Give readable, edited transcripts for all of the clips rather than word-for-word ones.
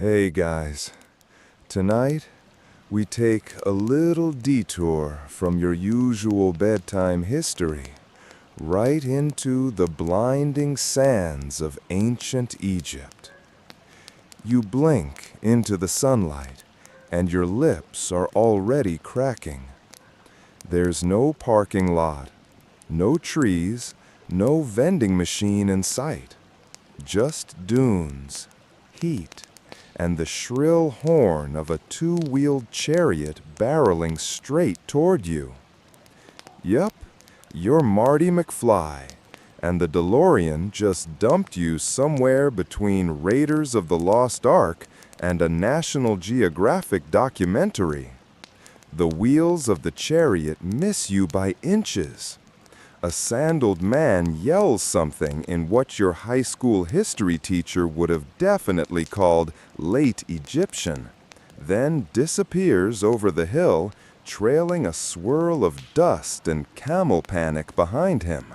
Hey guys, tonight we take a little detour from your usual bedtime history right into the blinding sands of ancient Egypt. You blink into the sunlight and your lips are already cracking. There's no parking lot, no trees, no vending machine in sight. Just dunes, heat, and the shrill horn of a two-wheeled chariot barreling straight toward you. Yup, you're Marty McFly, and the DeLorean just dumped you somewhere between Raiders of the Lost Ark and a National Geographic documentary. The wheels of the chariot miss you by inches. A sandaled man yells something in what your high school history teacher would have definitely called late Egyptian, then disappears over the hill, trailing a swirl of dust and camel panic behind him.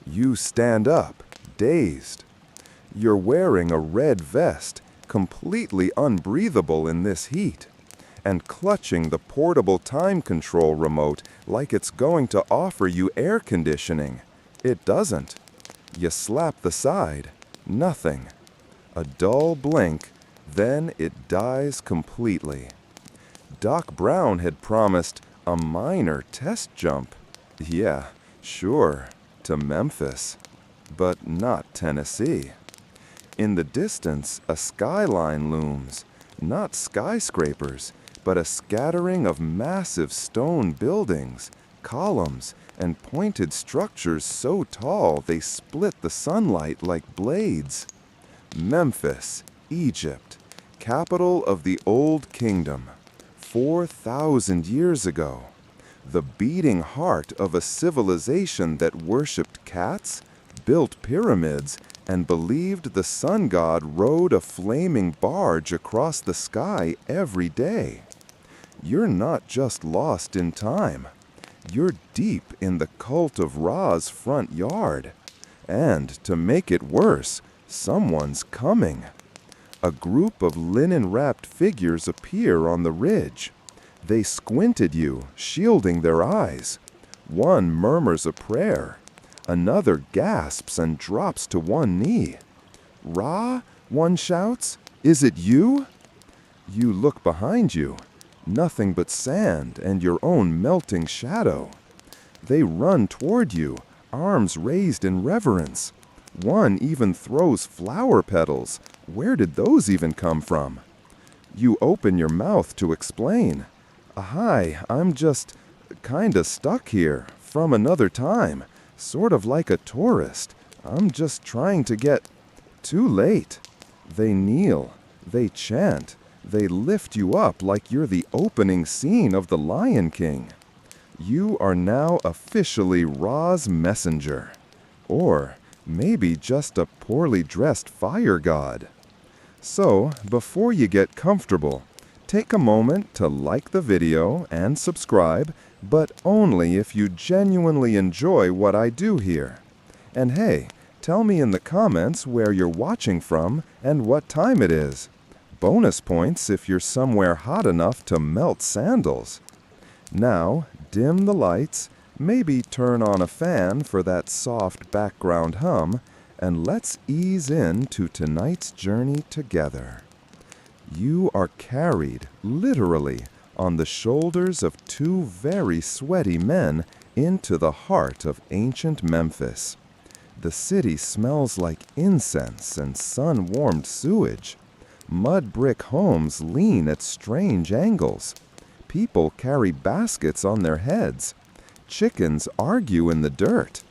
You stand up, dazed. You're wearing a red vest, completely unbreathable in this heat, and clutching the portable time control remote like it's going to offer you air conditioning. It doesn't. You slap the side. Nothing. A dull blink, then it dies completely. Doc Brown had promised a minor test jump. Yeah, sure, to Memphis, but not Tennessee. In the distance, a skyline looms, not skyscrapers, but a scattering of massive stone buildings, columns, and pointed structures so tall they split the sunlight like blades. Memphis, Egypt, capital of the Old Kingdom, 4,000 years ago. The beating heart of a civilization that worshipped cats, built pyramids, and believed the sun god rode a flaming barge across the sky every day. You're not just lost in time. You're deep in the cult of Ra's front yard. And to make it worse, someone's coming. A group of linen-wrapped figures appear on the ridge. They squint at you, shielding their eyes. One murmurs a prayer. Another gasps and drops to one knee. "Ra?" one shouts. "Is it you?" You look behind you. Nothing but sand and your own melting shadow. They run toward you, arms raised in reverence. One even throws flower petals. Where did those even come from? You open your mouth to explain. "Hi, I'm just kinda stuck here, from another time, sort of like a tourist. I'm just trying to get..." Too late. They kneel. They chant. They lift you up like you're the opening scene of The Lion King. You are now officially Ra's messenger. Or maybe just a poorly dressed fire god. So, before you get comfortable, take a moment to like the video and subscribe, but only if you genuinely enjoy what I do here. And hey, tell me in the comments where you're watching from and what time it is. Bonus points if you're somewhere hot enough to melt sandals. Now, dim the lights, maybe turn on a fan for that soft background hum, and let's ease into tonight's journey together. You are carried, literally, on the shoulders of two very sweaty men into the heart of ancient Memphis. The city smells like incense and sun-warmed sewage. Mud brick homes lean at strange angles. People carry baskets on their heads. Chickens argue in the dirt.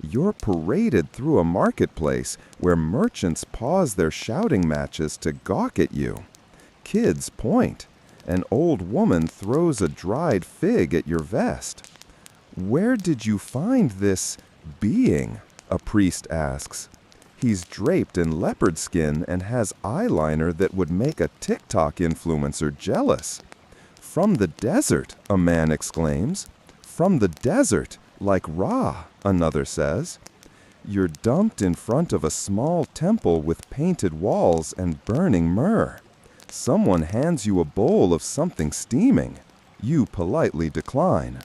You're paraded through a marketplace where merchants pause their shouting matches to gawk at you. Kids point. An old woman throws a dried fig at your vest. "Where did you find this being?" a priest asks. He's draped in leopard skin and has eyeliner that would make a TikTok influencer jealous. "From the desert," a man exclaims. "From the desert, like Ra," another says. You're dumped in front of a small temple with painted walls and burning myrrh. Someone hands you a bowl of something steaming. You politely decline.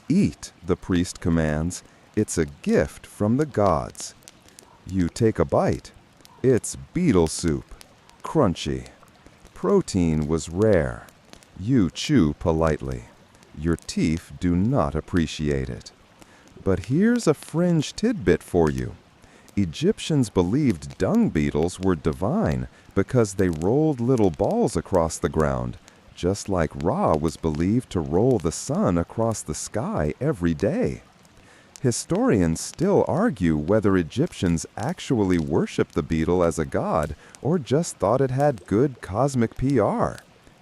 Eat, the priest commands. It's a gift from the gods. You take a bite. It's beetle soup. Crunchy. Protein was rare. You chew politely. Your teeth do not appreciate it. But here's a fringe tidbit for you. Egyptians believed dung beetles were divine because they rolled little balls across the ground, just like Ra was believed to roll the sun across the sky every day. Historians still argue whether Egyptians actually worshipped the beetle as a god or just thought it had good cosmic PR.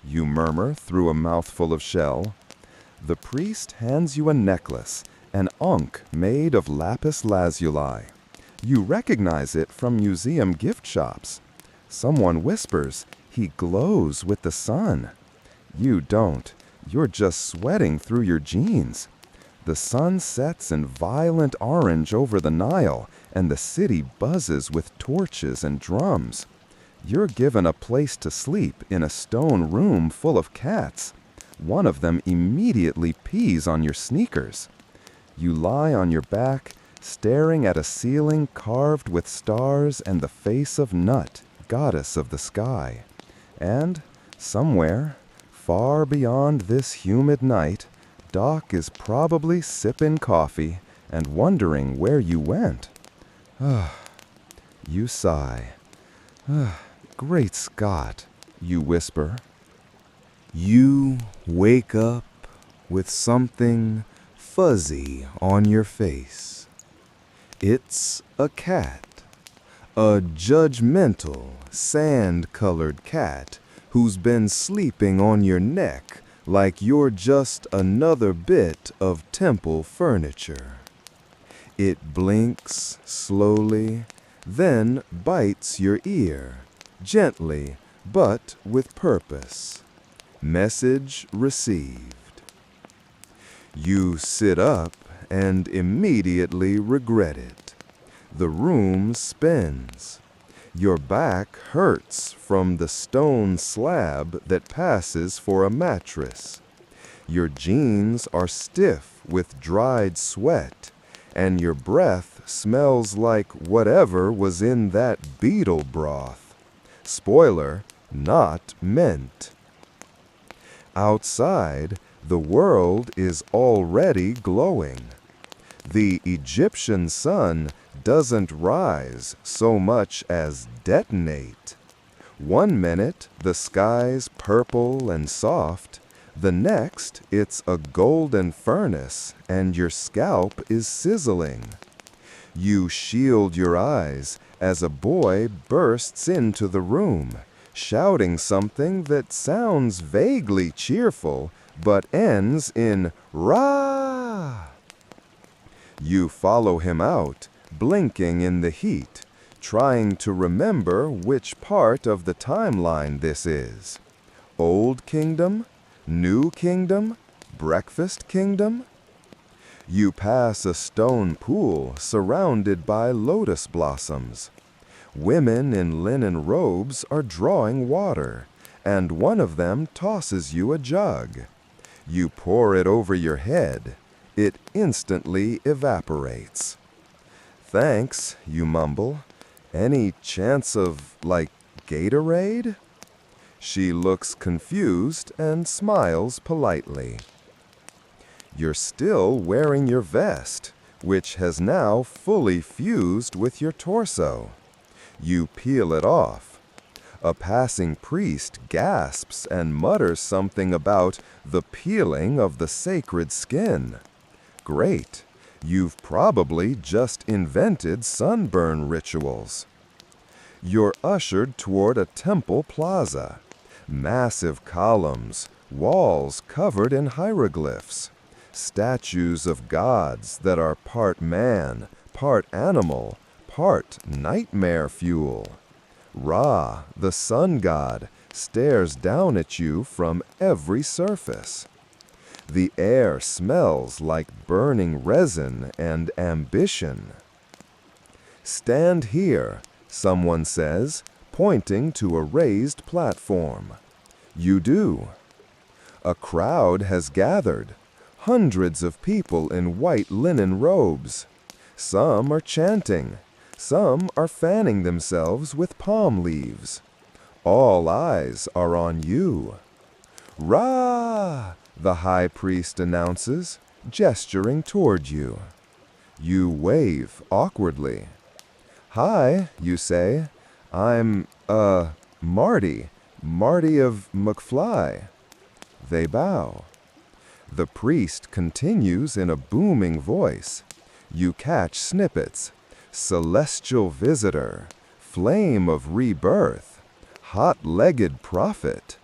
You murmur through a mouthful of shell. The priest hands you a necklace, an ankh made of lapis lazuli. You recognize it from museum gift shops. Someone whispers, "He glows with the sun." You don't. You're just sweating through your jeans. The sun sets in violent orange over the Nile, and the city buzzes with torches and drums. You're given a place to sleep in a stone room full of cats. One of them immediately pees on your sneakers. You lie on your back, staring at a ceiling carved with stars and the face of Nut, goddess of the sky. And somewhere, far beyond this humid night, Doc is probably sipping coffee and wondering where you went. You sigh. Great Scott, you whisper. You wake up with something fuzzy on your face. It's a cat. A judgmental, sand-colored cat who's been sleeping on your neck like you're just another bit of temple furniture. It blinks slowly, then bites your ear, gently but with purpose. Message received. You sit up and immediately regret it. The room spins. Your back hurts from the stone slab that passes for a mattress. Your jeans are stiff with dried sweat, and your breath smells like whatever was in that beetle broth. Spoiler, not mint. Outside, the world is already glowing. The Egyptian sun doesn't rise so much as detonate. 1 minute, the sky's purple and soft. The next, it's a golden furnace, and your scalp is sizzling. You shield your eyes as a boy bursts into the room, shouting something that sounds vaguely cheerful, but ends in "Rah!" You follow him out, blinking in the heat, trying to remember which part of the timeline this is. Old Kingdom? New Kingdom? Breakfast Kingdom? You pass a stone pool surrounded by lotus blossoms. Women in linen robes are drawing water, and one of them tosses you a jug. You pour it over your head. It instantly evaporates. "Thanks," you mumble. "Any chance of, Gatorade?" She looks confused and smiles politely. You're still wearing your vest, which has now fully fused with your torso. You peel it off. A passing priest gasps and mutters something about the peeling of the sacred skin. Great. You've probably just invented sunburn rituals. You're ushered toward a temple plaza. Massive columns, walls covered in hieroglyphs, statues of gods that are part man, part animal, part nightmare fuel. Ra, the sun god, stares down at you from every surface. The air smells like burning resin and ambition. "Stand here," someone says, pointing to a raised platform. You do. A crowd has gathered, hundreds of people in white linen robes. Some are chanting, some are fanning themselves with palm leaves. All eyes are on you. "Ra!" the high priest announces, gesturing toward you. You wave awkwardly. "Hi," you say. "I'm, Marty of McFly." They bow. The priest continues in a booming voice. You catch snippets. "Celestial visitor," "flame of rebirth," "hot-legged prophet."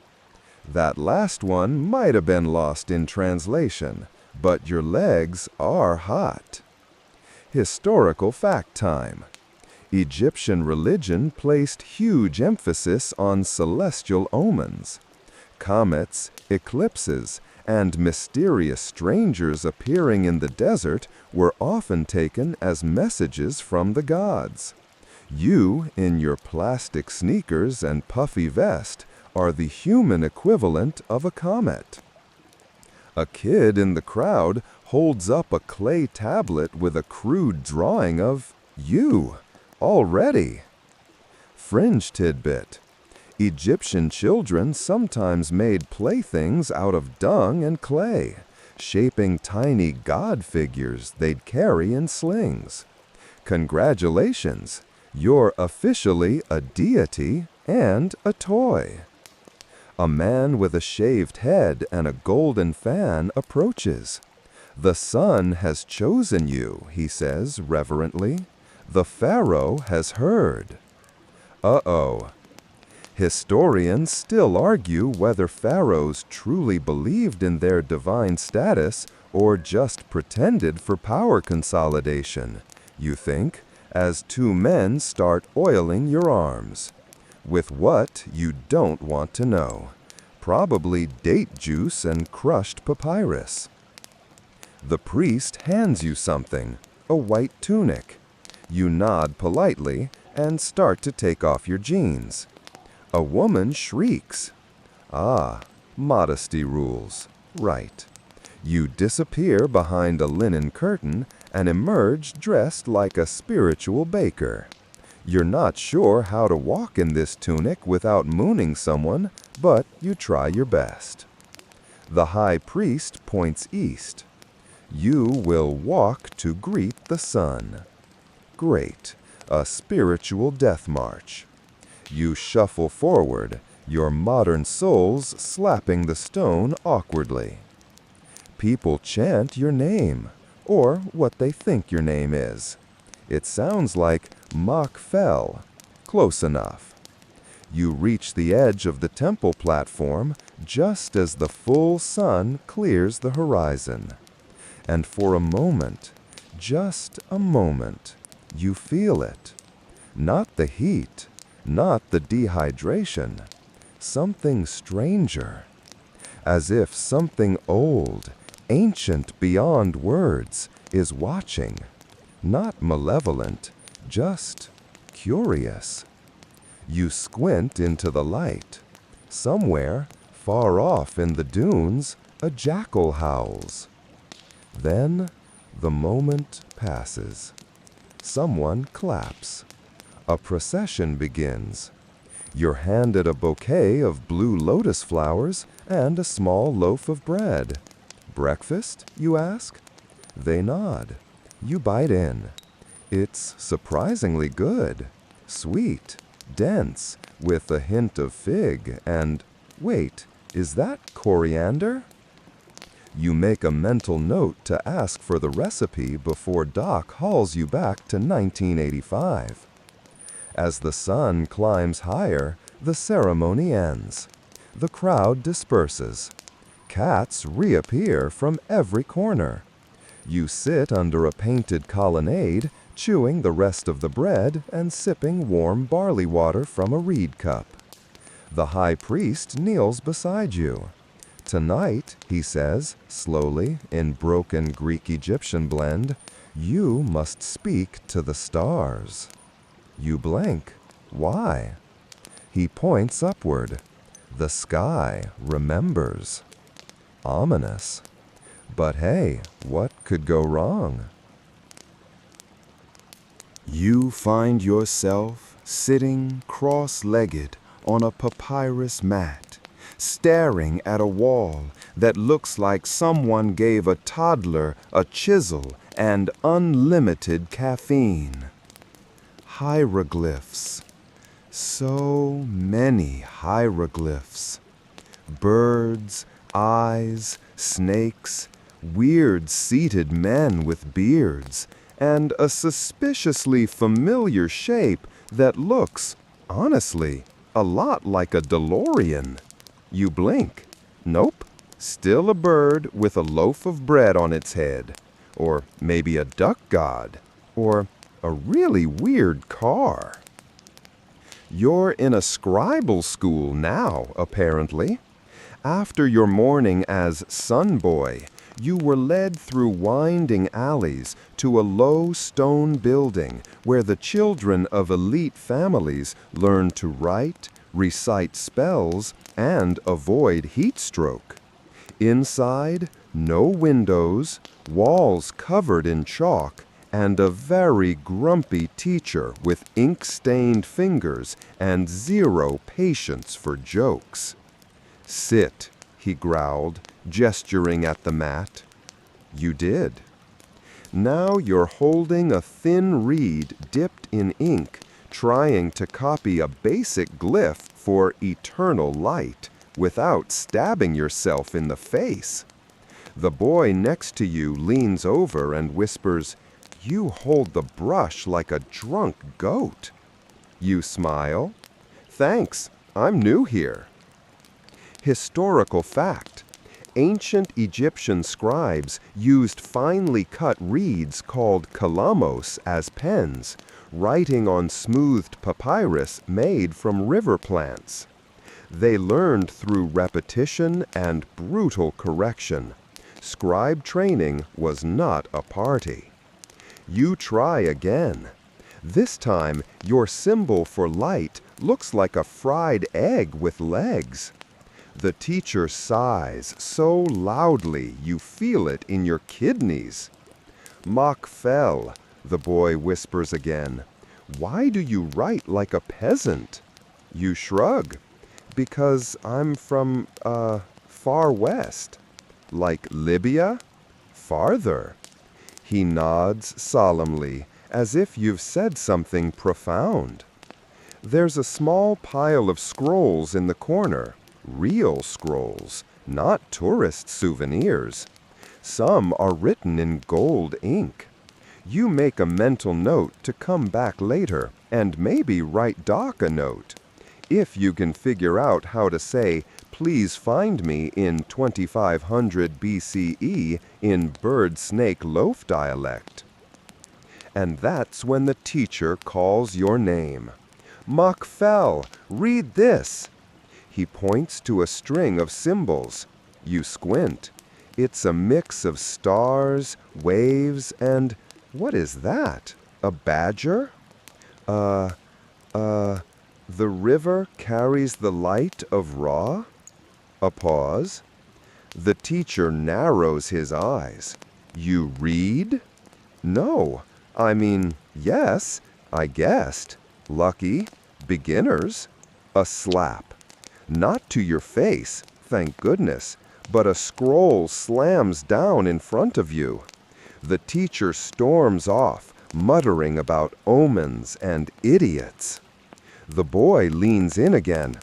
That last one might have been lost in translation, but your legs are hot. Historical fact time. Egyptian religion placed huge emphasis on celestial omens. Comets, eclipses, and mysterious strangers appearing in the desert were often taken as messages from the gods. You, in your plastic sneakers and puffy vest, are the human equivalent of a comet. A kid in the crowd holds up a clay tablet with a crude drawing of you, already. Fringe tidbit. Egyptian children sometimes made playthings out of dung and clay, shaping tiny god figures they'd carry in slings. Congratulations, you're officially a deity and a toy. A man with a shaved head and a golden fan approaches. "The sun has chosen you," he says reverently. "The Pharaoh has heard." Uh-oh. Historians still argue whether pharaohs truly believed in their divine status or just pretended for power consolidation, you think, as two men start oiling your arms. With what you don't want to know. Probably date juice and crushed papyrus. The priest hands you something, a white tunic. You nod politely and start to take off your jeans. A woman shrieks. Ah, modesty rules. Right. You disappear behind a linen curtain and emerge dressed like a spiritual baker. You're not sure how to walk in this tunic without mooning someone, but you try your best. The high priest points east. You will walk to greet the sun. Great, a spiritual death march. You shuffle forward, your modern soles slapping the stone awkwardly. People chant your name, or what they think your name is. It sounds like Mach-Fel. Close enough. You reach the edge of the temple platform just as the full sun clears the horizon. And for a moment, just a moment, you feel it. Not the heat, not the dehydration, something stranger. As if something old, ancient beyond words, is watching. Not malevolent, just curious. You squint into the light. Somewhere, far off in the dunes, a jackal howls. Then, the moment passes. Someone claps. A procession begins. You're handed a bouquet of blue lotus flowers and a small loaf of bread. Breakfast, you ask? They nod. You bite in. It's surprisingly good. Sweet, dense, with a hint of fig and, wait, is that coriander? You make a mental note to ask for the recipe before Doc hauls you back to 1985. As the sun climbs higher, the ceremony ends. The crowd disperses. Cats reappear from every corner. You sit under a painted colonnade, chewing the rest of the bread and sipping warm barley water from a reed cup. The high priest kneels beside you. "Tonight," he says, slowly, in broken Greek-Egyptian blend, You must speak to the stars. You blink. Why? He points upward. The sky remembers. Ominous. But hey, what could go wrong? You find yourself sitting cross-legged on a papyrus mat, staring at a wall that looks like someone gave a toddler a chisel and unlimited caffeine. Hieroglyphs. So many hieroglyphs. Birds, eyes, snakes, weird seated men with beards, and a suspiciously familiar shape that looks, honestly, a lot like a DeLorean. You blink. Nope. Still a bird with a loaf of bread on its head. Or maybe a duck god. Or a really weird car. You're in a Scribal school now, apparently. After your morning as Sun Boy, you were led through winding alleys to a low stone building where the children of elite families learn to write, recite spells, and avoid heat stroke. Inside, no windows, walls covered in chalk, and a very grumpy teacher with ink-stained fingers and zero patience for jokes. "Sit," he growled, gesturing at the mat. You did. Now you're holding a thin reed dipped in ink, trying to copy a basic glyph for eternal light without stabbing yourself in the face. The boy next to you leans over and whispers, "You hold the brush like a drunk goat." You smile. "Thanks, I'm new here." Historical fact. Ancient Egyptian scribes used finely cut reeds called kalamos as pens, writing on smoothed papyrus made from river plants. They learned through repetition and brutal correction. Scribe training was not a party. You try again. This time, your symbol for light looks like a fried egg with legs. The teacher sighs so loudly you feel it in your kidneys. "McFly," the boy whispers again. "Why do you write like a peasant?" You shrug. "Because I'm from, far west." "Like Libya?" "Farther." He nods solemnly, as if you've said something profound. There's a small pile of scrolls in the corner. Real scrolls, not tourist souvenirs. Some are written in gold ink. You make a mental note to come back later and maybe write Doc a note. If you can figure out how to say, "Please find me in 2500 BCE" in bird-snake loaf dialect. And that's when the teacher calls your name. "McFly, read this." He points to a string of symbols. You squint. It's a mix of stars, waves, and what is that? A badger? The river carries the light of Ra? A pause. The teacher narrows his eyes. You read? No. I mean, yes, I guessed. Lucky. Beginners. A slap. Not to your face, thank goodness, but a scroll slams down in front of you. The teacher storms off, muttering about omens and idiots. The boy leans in again.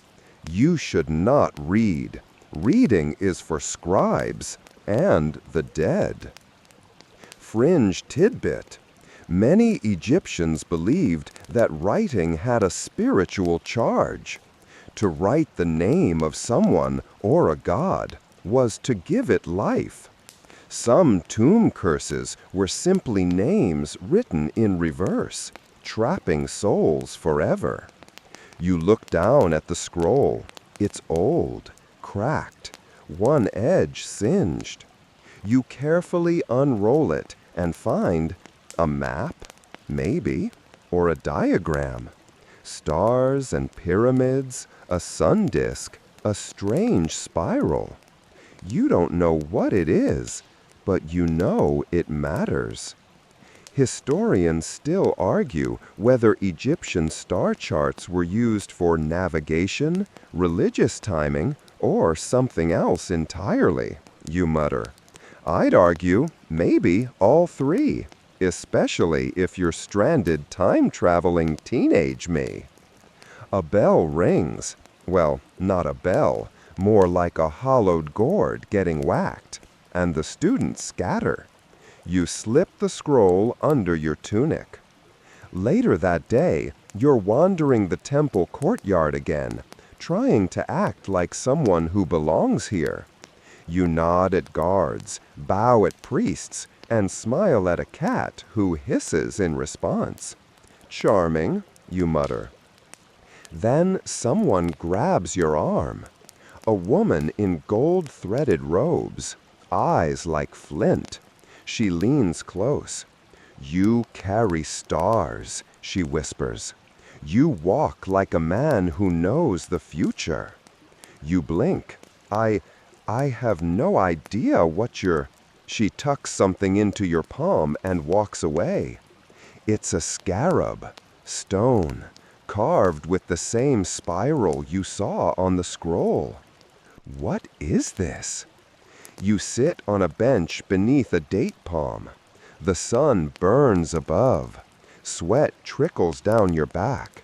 You should not read. Reading is for scribes and the dead. Fringe tidbit. Many Egyptians believed that writing had a spiritual charge. To write the name of someone or a god was to give it life. Some tomb curses were simply names written in reverse, trapping souls forever. You look down at the scroll. It's old, cracked, one edge singed. You carefully unroll it and find A map? Maybe. Or a diagram. Stars and pyramids, a sun disk, a strange spiral. You don't know what it is, but you know it matters. Historians still argue whether Egyptian star charts were used for navigation, religious timing, or something else entirely, you mutter. I'd argue maybe all three, especially if you're stranded time-traveling teenage me. A bell rings. Well, not a bell, more like a hollowed gourd getting whacked, and the students scatter. You slip the scroll under your tunic. Later that day, you're wandering the temple courtyard again, trying to act like someone who belongs here. You nod at guards, bow at priests, and smile at a cat who hisses in response. Charming, you mutter. Then someone grabs your arm. A woman in gold-threaded robes, eyes like flint. She leans close. You carry stars, she whispers. You walk like a man who knows the future. You blink. I have no idea what you're... She tucks something into your palm and walks away. It's a scarab, stone, carved with the same spiral you saw on the scroll. What is this? You sit on a bench beneath a date palm. The sun burns above. Sweat trickles down your back.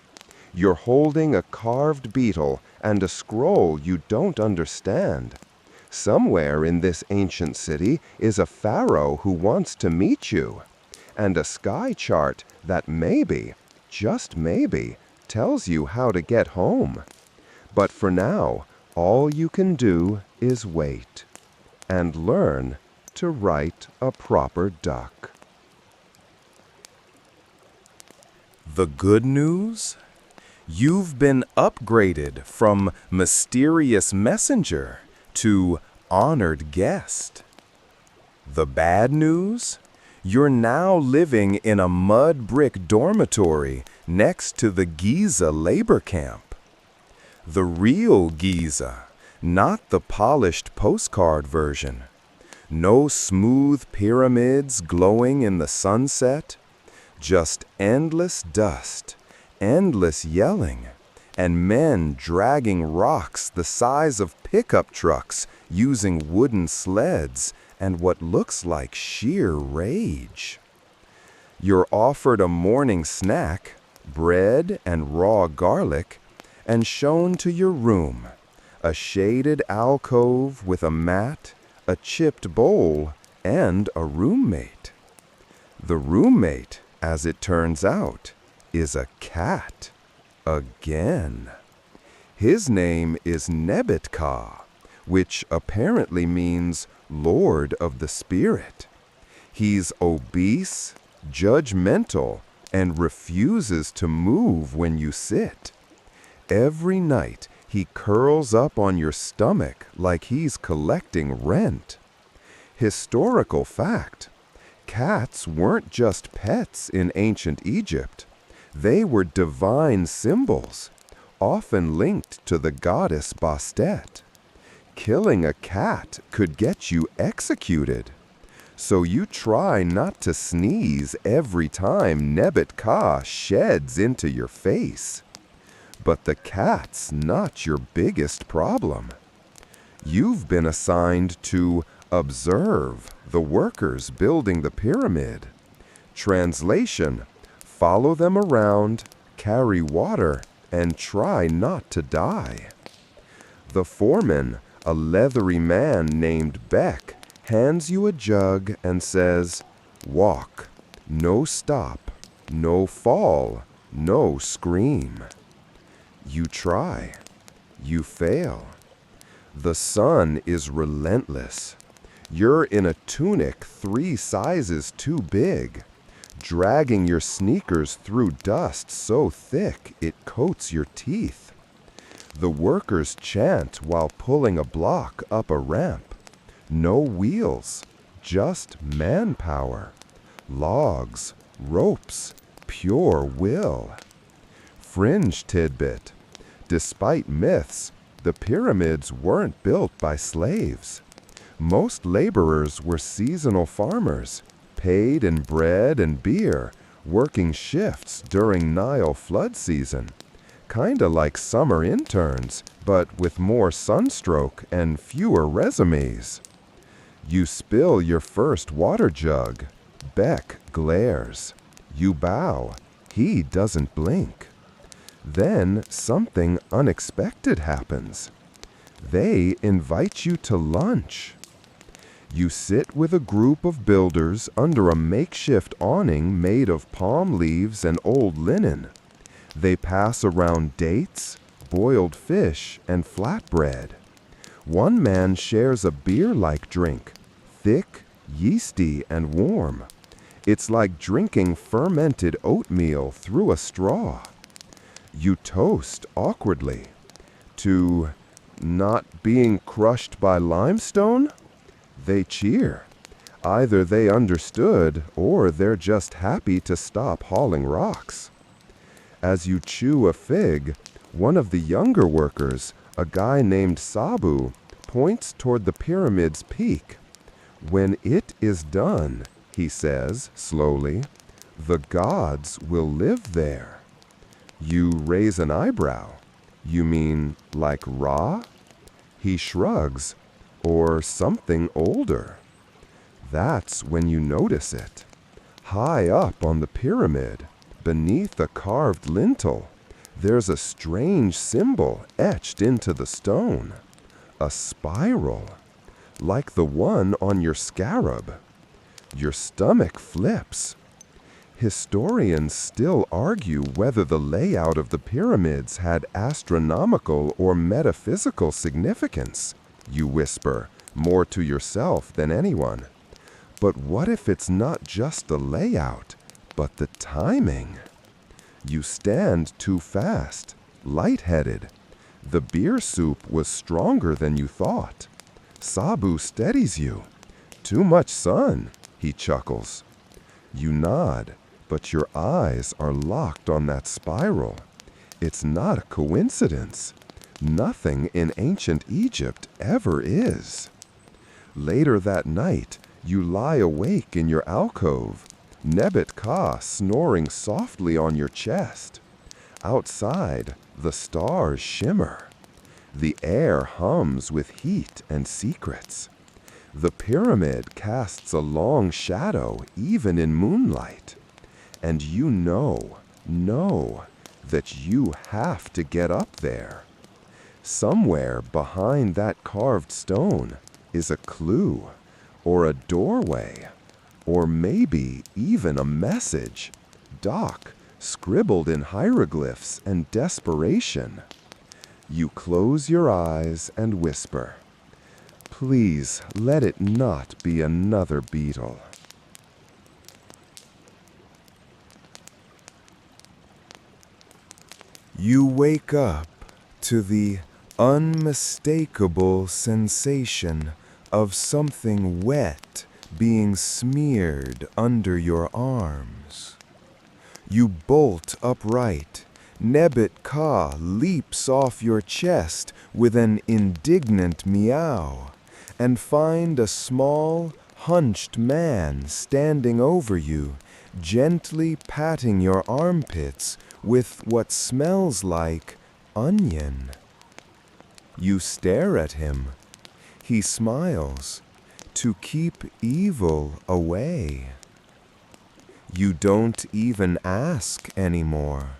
You're holding a carved beetle and a scroll you don't understand. Somewhere in this ancient city is a pharaoh who wants to meet you, and a sky chart that maybe, just maybe, tells you how to get home. But for now, all you can do is wait and learn to write a proper duck. The good news? You've been upgraded from mysterious messenger to honored guest. The bad news? You're now living in a mud brick dormitory next to the Giza labor camp. The real Giza, not the polished postcard version. No smooth pyramids glowing in the sunset, just endless dust, endless yelling, and men dragging rocks the size of pickup trucks using wooden sleds and what looks like sheer rage. You're offered a morning snack, bread and raw garlic, and shown to your room, a shaded alcove with a mat, a chipped bowl, and a roommate. The roommate, as it turns out, is a cat. Again. His name is Nebuchadnezzar, which apparently means Lord of the Spirit. He's obese, judgmental, and refuses to move when you sit. Every night, he curls up on your stomach like he's collecting rent. Historical fact: cats weren't just pets in ancient Egypt. They were divine symbols, often linked to the goddess Bastet. Killing a cat could get you executed. So you try not to sneeze every time Nebuchadnezzar sheds into your face. But the cat's not your biggest problem. You've been assigned to observe the workers building the pyramid. Translation: follow them around, carry water, and try not to die. The foreman, a leathery man named Beck, hands you a jug and says, "Walk, no stop, no fall, no scream." You try. You fail. The sun is relentless. You're in a tunic 3 sizes too big, dragging your sneakers through dust so thick it coats your teeth. The workers chant while pulling a block up a ramp. No wheels, just manpower. Logs, ropes, pure will. Fringe tidbit. Despite myths, the pyramids weren't built by slaves. Most laborers were seasonal farmers, paid in bread and beer, working shifts during Nile flood season. Kinda like summer interns, but with more sunstroke and fewer resumes. You spill your first water jug. Beck glares. You bow. He doesn't blink. Then something unexpected happens. They invite you to lunch. You sit with a group of builders under a makeshift awning made of palm leaves and old linen. They pass around dates, boiled fish, and flatbread. One man shares a beer-like drink, thick, yeasty, and warm. It's like drinking fermented oatmeal through a straw. You toast awkwardly to not being crushed by limestone. They cheer. Either they understood or they're just happy to stop hauling rocks. As you chew a fig, one of the younger workers, a guy named Sabu, points toward the pyramid's peak. When it is done, he says slowly, the gods will live there. You raise an eyebrow. You mean like Ra? He shrugs. Or something older. That's when you notice it. High up on the pyramid, beneath a carved lintel, there's a strange symbol etched into the stone. A spiral, like the one on your scarab. Your stomach flips. Historians still argue whether the layout of the pyramids had astronomical or metaphysical significance. You whisper, more to yourself than anyone. But what if it's not just the layout, but the timing? You stand too fast, lightheaded. The beer soup was stronger than you thought. Sabu steadies you. Too much sun, he chuckles. You nod, but your eyes are locked on that spiral. It's not a coincidence. Nothing in ancient Egypt ever is. Later that night, you lie awake in your alcove, Nebet Ka snoring softly on your chest. Outside, the stars shimmer. The air hums with heat and secrets. The pyramid casts a long shadow even in moonlight. And you know that you have to get up there. Somewhere behind that carved stone is a clue, or a doorway, or maybe even a message, scribbled in hieroglyphs and desperation. You close your eyes and whisper, "Please let it not be another beetle." You wake up to the unmistakable sensation of something wet being smeared under your arms. You bolt upright. Nebet Ka leaps off your chest with an indignant meow and find a small, hunched man standing over you, gently patting your armpits with what smells like onion. You stare at him. He smiles to keep evil away. You don't even ask anymore.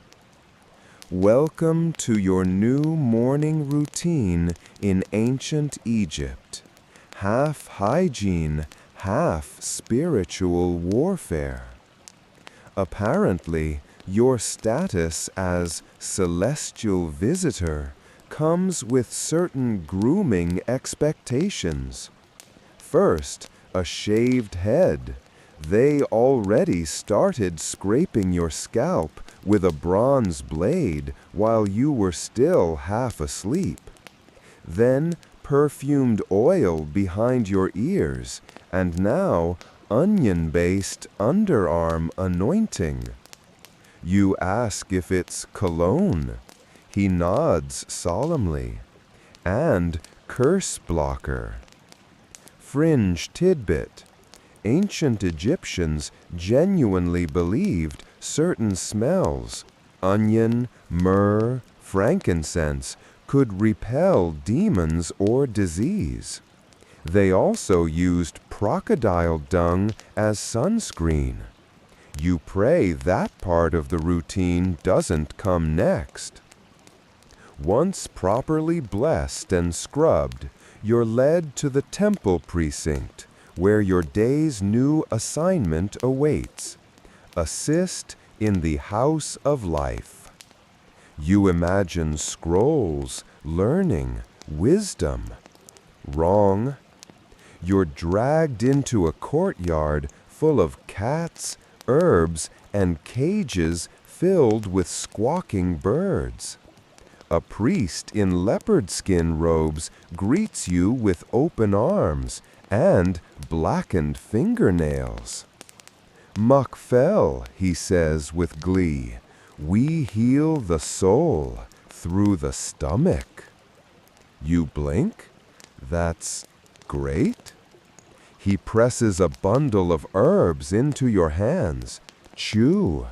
Welcome to your new morning routine in ancient Egypt. Half hygiene, half spiritual warfare. Apparently, your status as celestial visitor comes with certain grooming expectations. First, a shaved head. They already started scraping your scalp with a bronze blade while you were still half asleep. Then perfumed oil behind your ears, and now onion-based underarm anointing. You ask if it's cologne. He nods solemnly. And curse blocker. Fringe tidbit. Ancient Egyptians genuinely believed certain smells, onion, myrrh, frankincense, could repel demons or disease. They also used crocodile dung as sunscreen. You pray that part of the routine doesn't come next. Once properly blessed and scrubbed, you're led to the temple precinct, where your day's new assignment awaits. Assist in the house of life. You imagine scrolls, learning, wisdom. Wrong. You're dragged into a courtyard full of cats, herbs, and cages filled with squawking birds. A priest in leopard skin robes greets you with open arms and blackened fingernails. "Muck-fell," he says with glee, "we heal the soul through the stomach." You blink? That's great. He presses a bundle of herbs into your hands. Chew.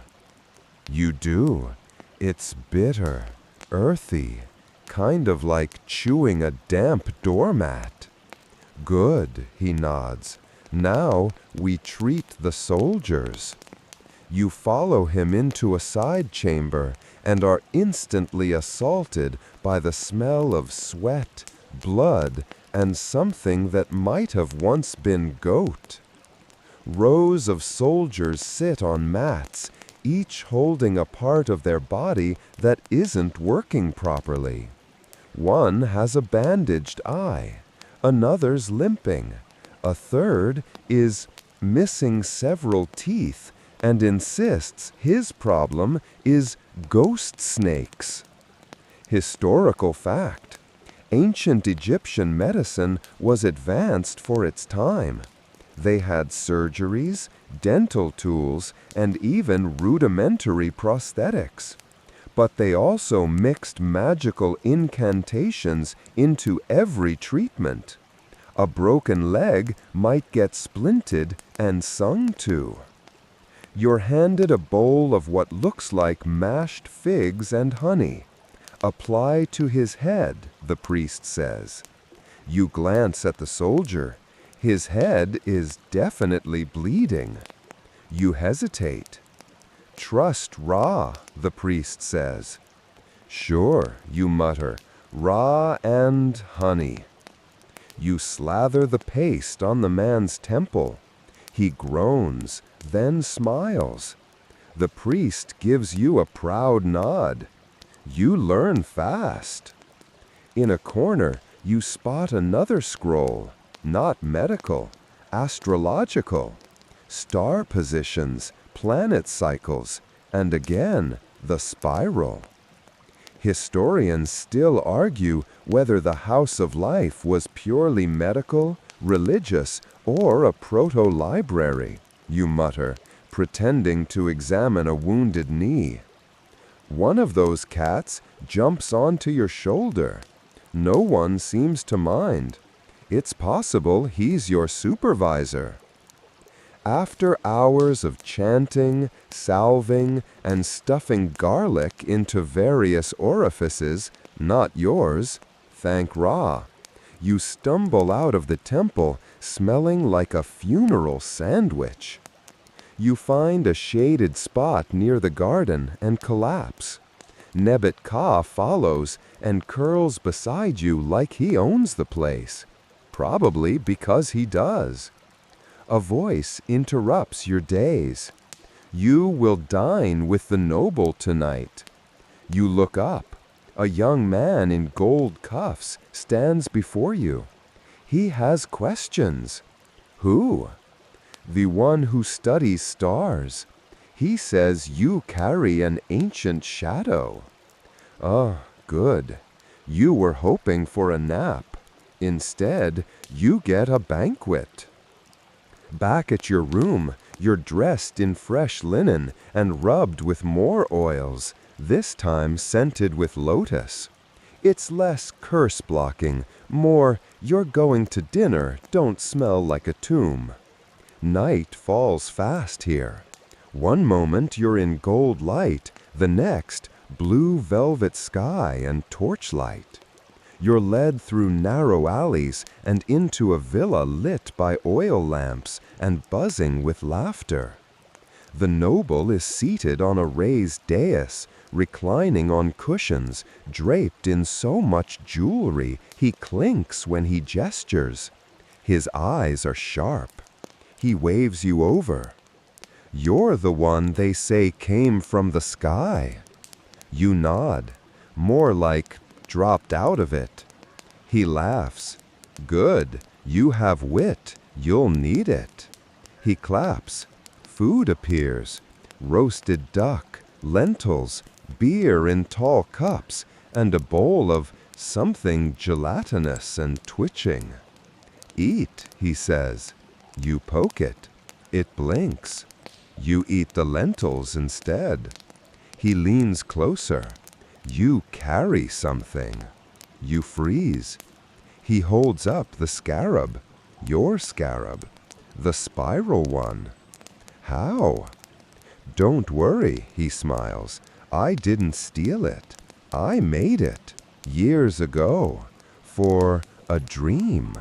You do. It's bitter, earthy, kind of like chewing a damp doormat. Good, he nods. Now we treat the soldiers. You follow him into a side chamber and are instantly assaulted by the smell of sweat, blood, and something that might have once been goat. Rows of soldiers sit on mats, each holding a part of their body that isn't working properly. One has a bandaged eye, another's limping, a third is missing several teeth and insists his problem is ghost snakes. Historical fact. Ancient Egyptian medicine was advanced for its time. They had surgeries, dental tools, and even rudimentary prosthetics. But they also mixed magical incantations into every treatment. A broken leg might get splinted and sung to. You're handed a bowl of what looks like mashed figs and honey. Apply to his head, the priest says. You glance at the soldier. His head is definitely bleeding. You hesitate. Trust Ra, the priest says. Sure, you mutter, Ra and honey. You slather the paste on the man's temple. He groans, then smiles. The priest gives you a proud nod. You learn fast. In a corner, you spot another scroll, not medical, astrological. Star positions, planet cycles, and again, the spiral. Historians still argue whether the House of Life was purely medical, religious, or a proto-library, you mutter, pretending to examine a wounded knee. One of those cats jumps onto your shoulder. No one seems to mind. It's possible he's your supervisor. After hours of chanting, salving, and stuffing garlic into various orifices, not yours, thank Ra, you stumble out of the temple smelling like a funeral sandwich. You find a shaded spot near the garden and collapse. Nebet-Ka follows and curls beside you like he owns the place, probably because he does. A voice interrupts your days. You will dine with the noble tonight. You look up. A young man in gold cuffs stands before you. He has questions. Who? The one who studies stars. He says you carry an ancient shadow. Oh, good. You were hoping for a nap. Instead, you get a banquet. Back at your room, you're dressed in fresh linen and rubbed with more oils, this time scented with lotus. It's less curse blocking, more you're going to dinner, don't smell like a tomb. Night falls fast here. One moment you're in gold light, the next blue velvet sky and torchlight. You're led through narrow alleys and into a villa lit by oil lamps and buzzing with laughter. The noble is seated on a raised dais, reclining on cushions, draped in so much jewelry he clinks when he gestures. His eyes are sharp. He waves you over. You're the one they say came from the sky. You nod, more like dropped out of it. He laughs. Good, you have wit, you'll need it. He claps. Food appears. Roasted duck, lentils, beer in tall cups, and a bowl of something gelatinous and twitching. Eat, he says. You poke it. It blinks. You eat the lentils instead. He leans closer. You carry something. You freeze. He holds up the scarab, your scarab, the spiral one. How? Don't worry, he smiles. I didn't steal it. I made it, years ago, for a dream.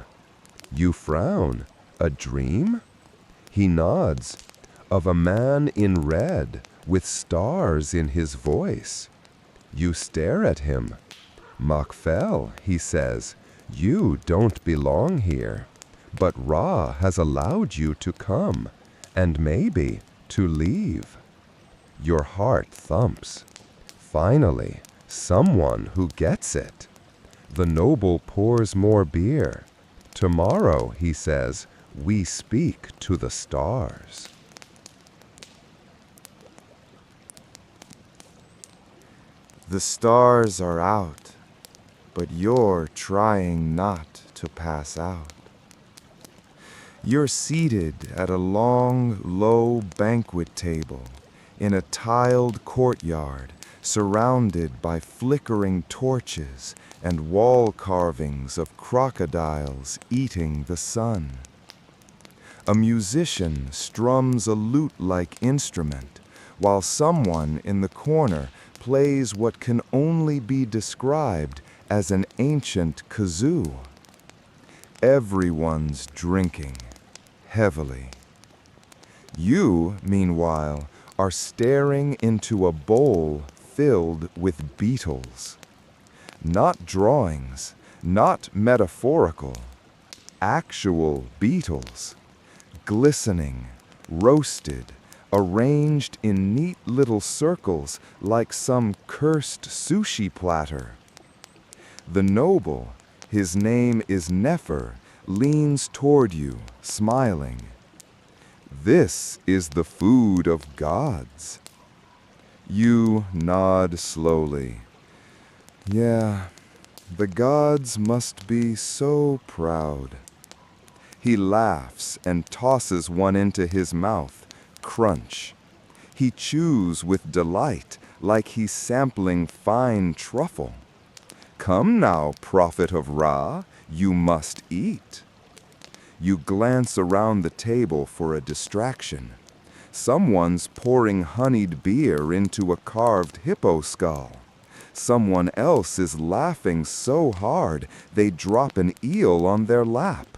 You frown. A dream? He nods. Of a man in red, with stars in his voice. You stare at him. McFly, he says, you don't belong here, but Ra has allowed you to come, and maybe to leave. Your heart thumps. Finally, someone who gets it. The noble pours more beer. Tomorrow, he says, we speak to the stars. The stars are out, but you're trying not to pass out. You're seated at a long, low banquet table in a tiled courtyard surrounded by flickering torches and wall carvings of crocodiles eating the sun. A musician strums a lute-like instrument, while someone in the corner plays what can only be described as an ancient kazoo. Everyone's drinking heavily. You, meanwhile, are staring into a bowl filled with beetles. Not drawings, not metaphorical, actual beetles, glistening, roasted, arranged in neat little circles like some cursed sushi platter. The noble, his name is Nefer, leans toward you, smiling. This is the food of gods. You nod slowly. Yeah, the gods must be so proud. He laughs and tosses one into his mouth. Crunch. He chews with delight, like he's sampling fine truffle. Come now, prophet of Ra, you must eat. You glance around the table for a distraction. Someone's pouring honeyed beer into a carved hippo skull. Someone else is laughing so hard they drop an eel on their lap.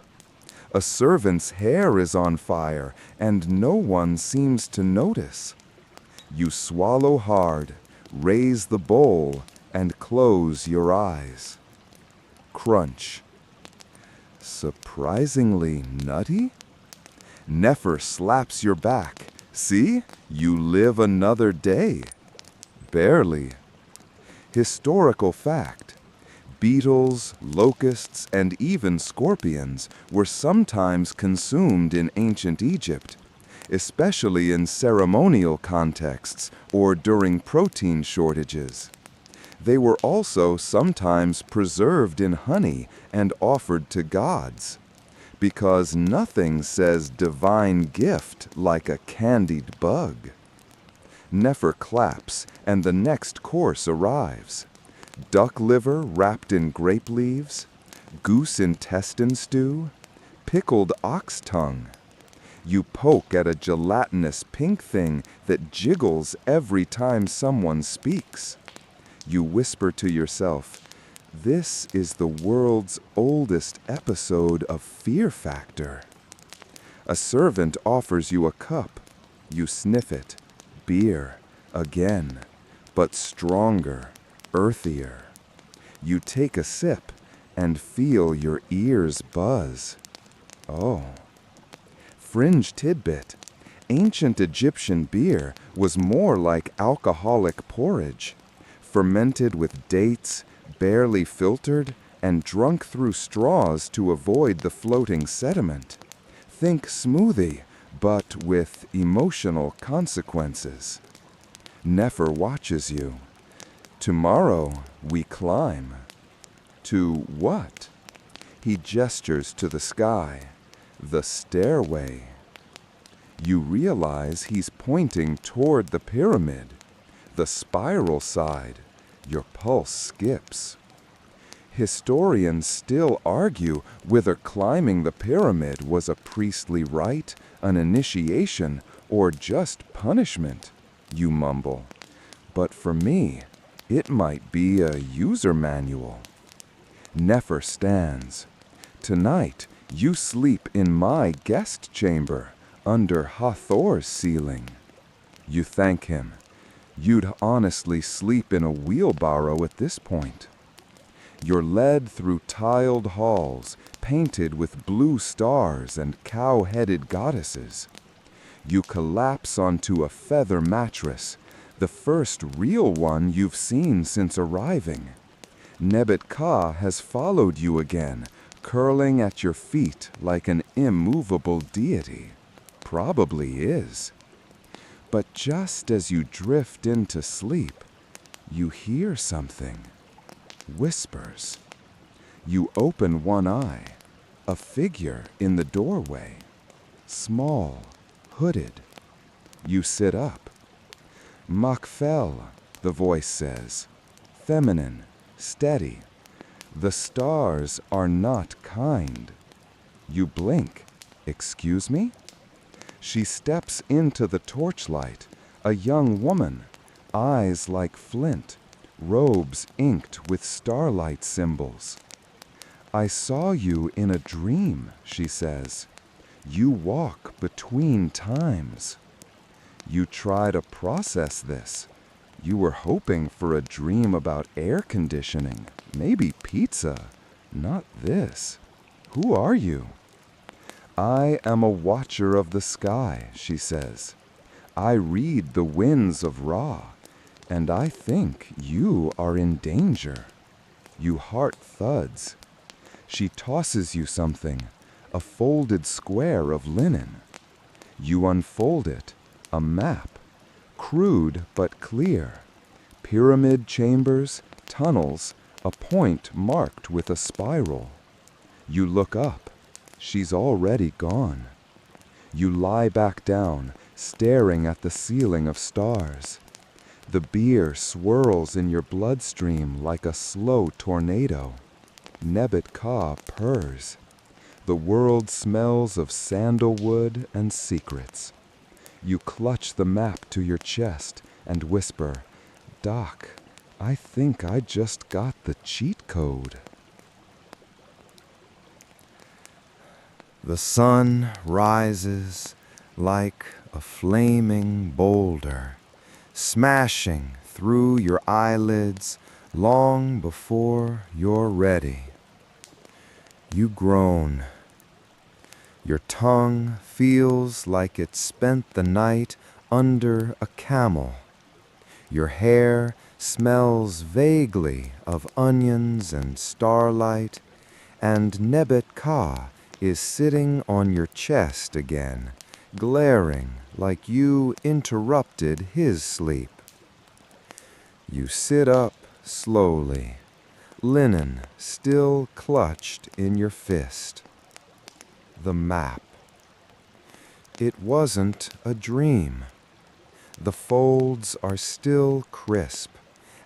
A servant's hair is on fire, and no one seems to notice. You swallow hard, raise the bowl, and close your eyes. Crunch. Surprisingly nutty? Nefer slaps your back. See, you live another day. Barely. Historical fact. Beetles, locusts, and even scorpions were sometimes consumed in ancient Egypt, especially in ceremonial contexts or during protein shortages. They were also sometimes preserved in honey and offered to gods. because nothing says divine gift like a candied bug. Nefer claps, and the next course arrives. Duck liver wrapped in grape leaves, goose intestine stew, pickled ox tongue. You poke at a gelatinous pink thing that jiggles every time someone speaks. You whisper to yourself, "This is the world's oldest episode of Fear Factor." A servant offers you a cup. You sniff it. Beer, again, but stronger, earthier. You take a sip and feel your ears buzz. Oh. Fringe tidbit. Ancient Egyptian beer was more like alcoholic porridge, fermented with dates, barely filtered, and drunk through straws to avoid the floating sediment. Think smoothie, but with emotional consequences. Nefer watches you. Tomorrow we climb. To what? He gestures to the sky. The stairway. You realize he's pointing toward the pyramid. The spiral side. Your pulse skips. Historians still argue whether climbing the pyramid was a priestly rite, an initiation, or just punishment, you mumble. But for me, it might be a user manual. Nefer stands. Tonight, you sleep in my guest chamber, under Hathor's ceiling. You thank him. You'd honestly sleep in a wheelbarrow at this point. You're led through tiled halls, painted with blue stars and cow-headed goddesses. You collapse onto a feather mattress, the first real one you've seen since arriving. Nebet-Ka has followed you again, curling at your feet like an immovable deity. Probably is. But just as you drift into sleep, you hear something. Whispers. You open one eye. A figure in the doorway. Small, hooded. You sit up. "Makfel," the voice says. Feminine, steady. "The stars are not kind." You blink. "Excuse me?" She steps into the torchlight, a young woman, eyes like flint, robes inked with starlight symbols. "I saw you in a dream," she says. "You walk between times." You try to process this. You were hoping for a dream about air conditioning, maybe pizza, not this. Who are you? "I am a watcher of the sky," she says. "I read the winds of Ra, and I think you are in danger." You heart thuds. She tosses you something, a folded square of linen. You unfold it, a map, crude but clear. Pyramid chambers, tunnels, a point marked with a spiral. You look up. She's already gone. You lie back down, staring at the ceiling of stars. The beer swirls in your bloodstream like a slow tornado. Nebet-Ka purrs. The world smells of sandalwood and secrets. You clutch the map to your chest and whisper, "Doc, I think I just got the cheat code." The sun rises like a flaming boulder, smashing through your eyelids long before you're ready. You groan. Your tongue feels like it spent the night under a camel. Your hair smells vaguely of onions and starlight, and Nebet-Ka is sitting on your chest again, glaring like you interrupted his sleep. You sit up slowly, linen still clutched in your fist. the map. It wasn't a dream. The folds are still crisp,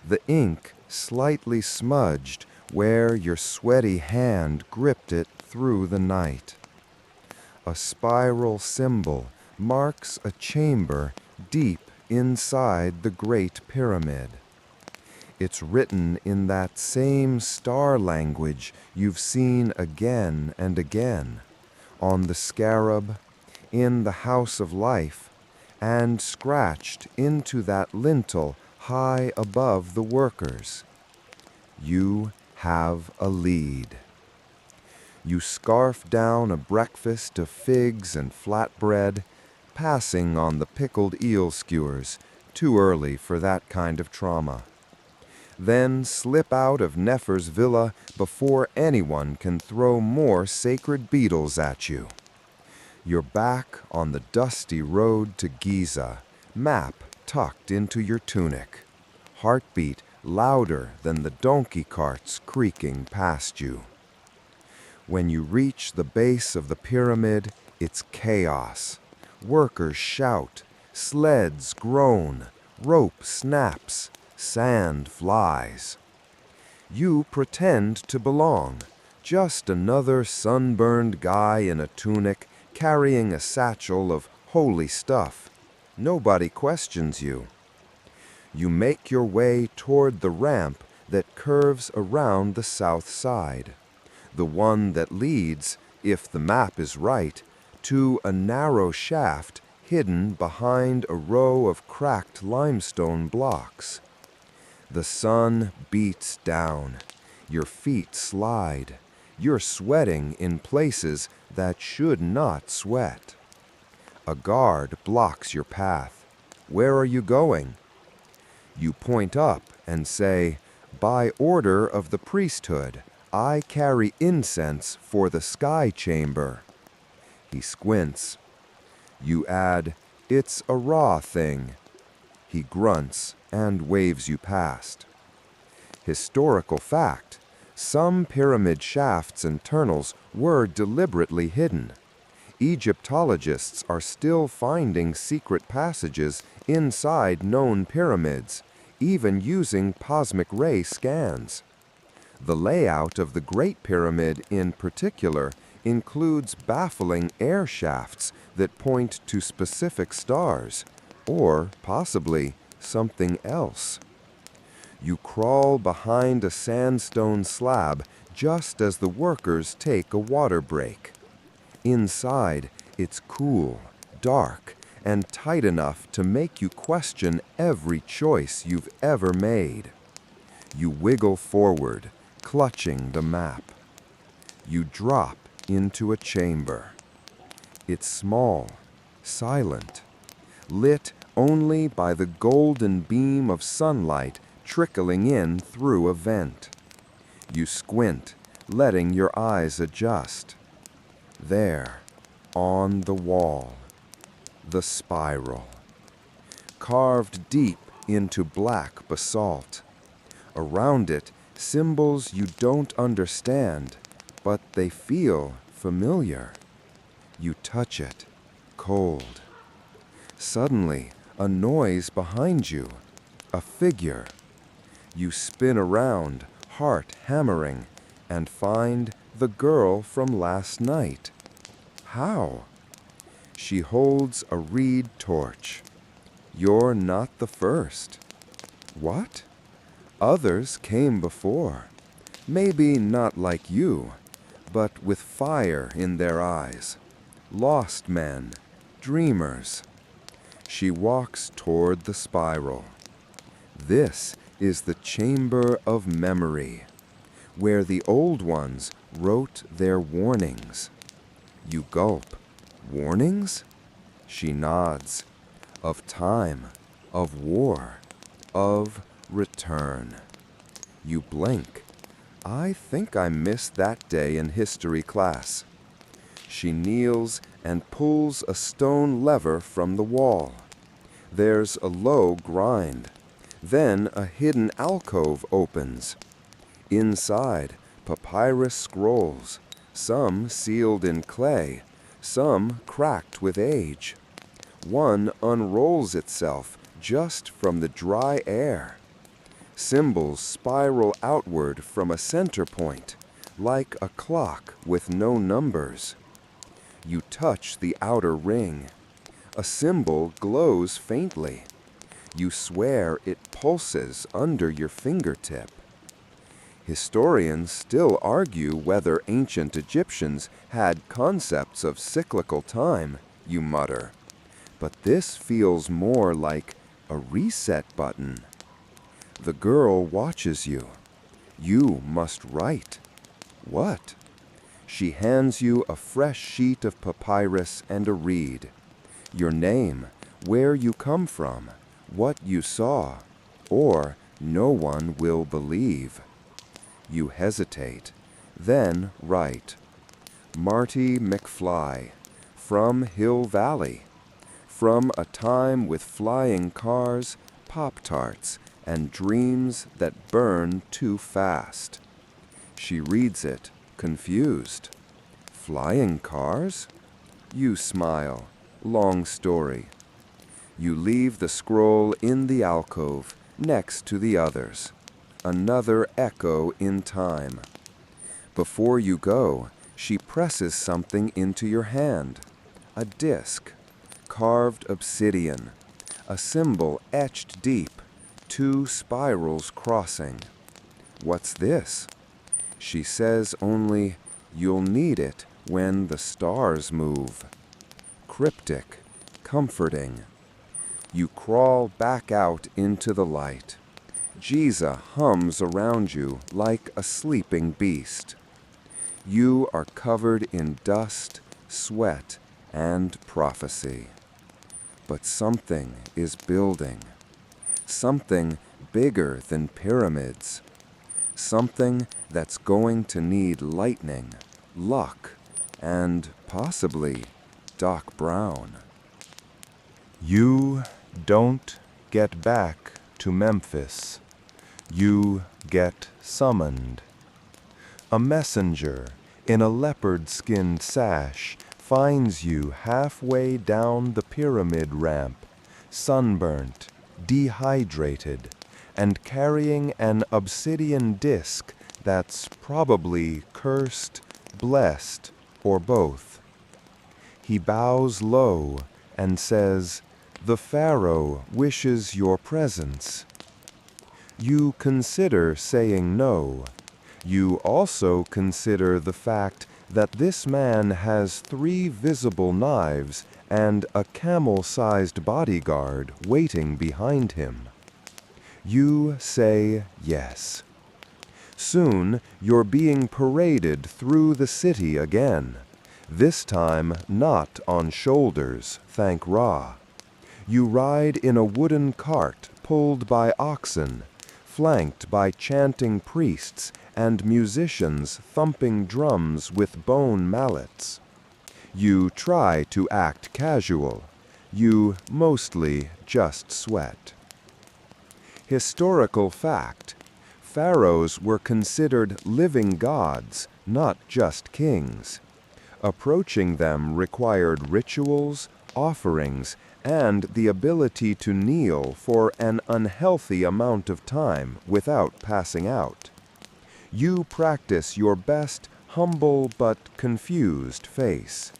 the ink slightly smudged where your sweaty hand gripped it through the night. A spiral symbol marks a chamber deep inside the Great Pyramid. It's written in that same star language you've seen again and again, on the scarab, in the House of Life, and scratched into that lintel high above the workers. You have a lead. You scarf down a breakfast of figs and flatbread, passing on the pickled eel skewers, too early for that kind of trauma. Then slip out of Nefer's villa before anyone can throw more sacred beetles at you. You're back on the dusty road to Giza, map tucked into your tunic, heartbeat louder than the donkey carts creaking past you. When you reach the base of the pyramid, it's chaos. Workers shout, sleds groan, rope snaps, sand flies. You pretend to belong, just another sunburned guy in a tunic carrying a satchel of holy stuff. Nobody questions you. You make your way toward the ramp that curves around the south side, the one that leads, if the map is right, to a narrow shaft hidden behind a row of cracked limestone blocks. The sun beats down. Your feet slide. You're sweating in places that should not sweat. A guard blocks your path. Where are you going? You point up and say, "By order of the priesthood, I carry incense for the sky chamber." He squints. You add, "It's a raw thing." He grunts and waves you past. Historical fact, some pyramid shafts and tunnels were deliberately hidden. Egyptologists are still finding secret passages inside known pyramids, even using cosmic ray scans. The layout of the Great Pyramid in particular includes baffling air shafts that point to specific stars, or possibly something else. You crawl behind a sandstone slab just as the workers take a water break. Inside, it's cool, dark, and tight enough to make you question every choice you've ever made. You wiggle forward, clutching the map. You drop into a chamber. It's small, silent, lit only by the golden beam of sunlight trickling in through a vent. You squint, letting your eyes adjust. There, on the wall, the spiral, carved deep into black basalt. Around it, symbols you don't understand, but they feel familiar. You touch it, cold. Suddenly, a noise behind you, a figure. You spin around, heart hammering, and find the girl from last night. How? She holds a reed torch. You're not the first. What? Others came before. Maybe not like you, but with fire in their eyes. Lost men, dreamers. She walks toward the spiral. This is the chamber of memory, where the old ones wrote their warnings. You gulp. Warnings? She nods. Of time, of war, of return. You blink. I think I missed that day in history class. She kneels and pulls a stone lever from the wall. There's a low grind. Then a hidden alcove opens. Inside, papyrus scrolls, some sealed in clay, some cracked with age. One unrolls itself just from the dry air. Symbols spiral outward from a center point, like a clock with no numbers. You touch the outer ring. A symbol glows faintly. You swear it pulses under your fingertip. Historians still argue whether ancient Egyptians had concepts of cyclical time, you mutter. But this feels more like a reset button. The girl watches you. You must write. What? She hands you a fresh sheet of papyrus and a reed. Your name, where you come from, what you saw, or no one will believe. You hesitate, then write. Marty McFly, from Hill Valley, from a time with flying cars, Pop-Tarts, and dreams that burn too fast. She reads it, confused. Flying cars? You smile. Long story. You leave the scroll in the alcove, next to the others. Another echo in time. Before you go, she presses something into your hand. A disc, carved obsidian, a symbol etched deep, two spirals crossing. What's this? She says only, you'll need it when the stars move. Cryptic, comforting. You crawl back out into the light. Jesus hums around you like a sleeping beast. You are covered in dust, sweat, and prophecy. But something is building. Something bigger than pyramids. Something that's going to need lightning, luck, and possibly Doc Brown. You don't get back to Memphis. You get summoned. A messenger in a leopard-skinned sash finds you halfway down the pyramid ramp, sunburnt, dehydrated, and carrying an obsidian disc that's probably cursed, blessed, or both. He bows low and says, "The Pharaoh wishes your presence." You consider saying no. You also consider the fact that this man has 3 visible knives and a camel-sized bodyguard waiting behind him. You say yes. Soon you're being paraded through the city again, this time not on shoulders, thank Ra. You ride in a wooden cart pulled by oxen, flanked by chanting priests and musicians thumping drums with bone mallets. You try to act casual. You mostly just sweat. Historical fact: pharaohs were considered living gods, not just kings. Approaching them required rituals, offerings, and the ability to kneel for an unhealthy amount of time without passing out. You practice your best humble but confused face.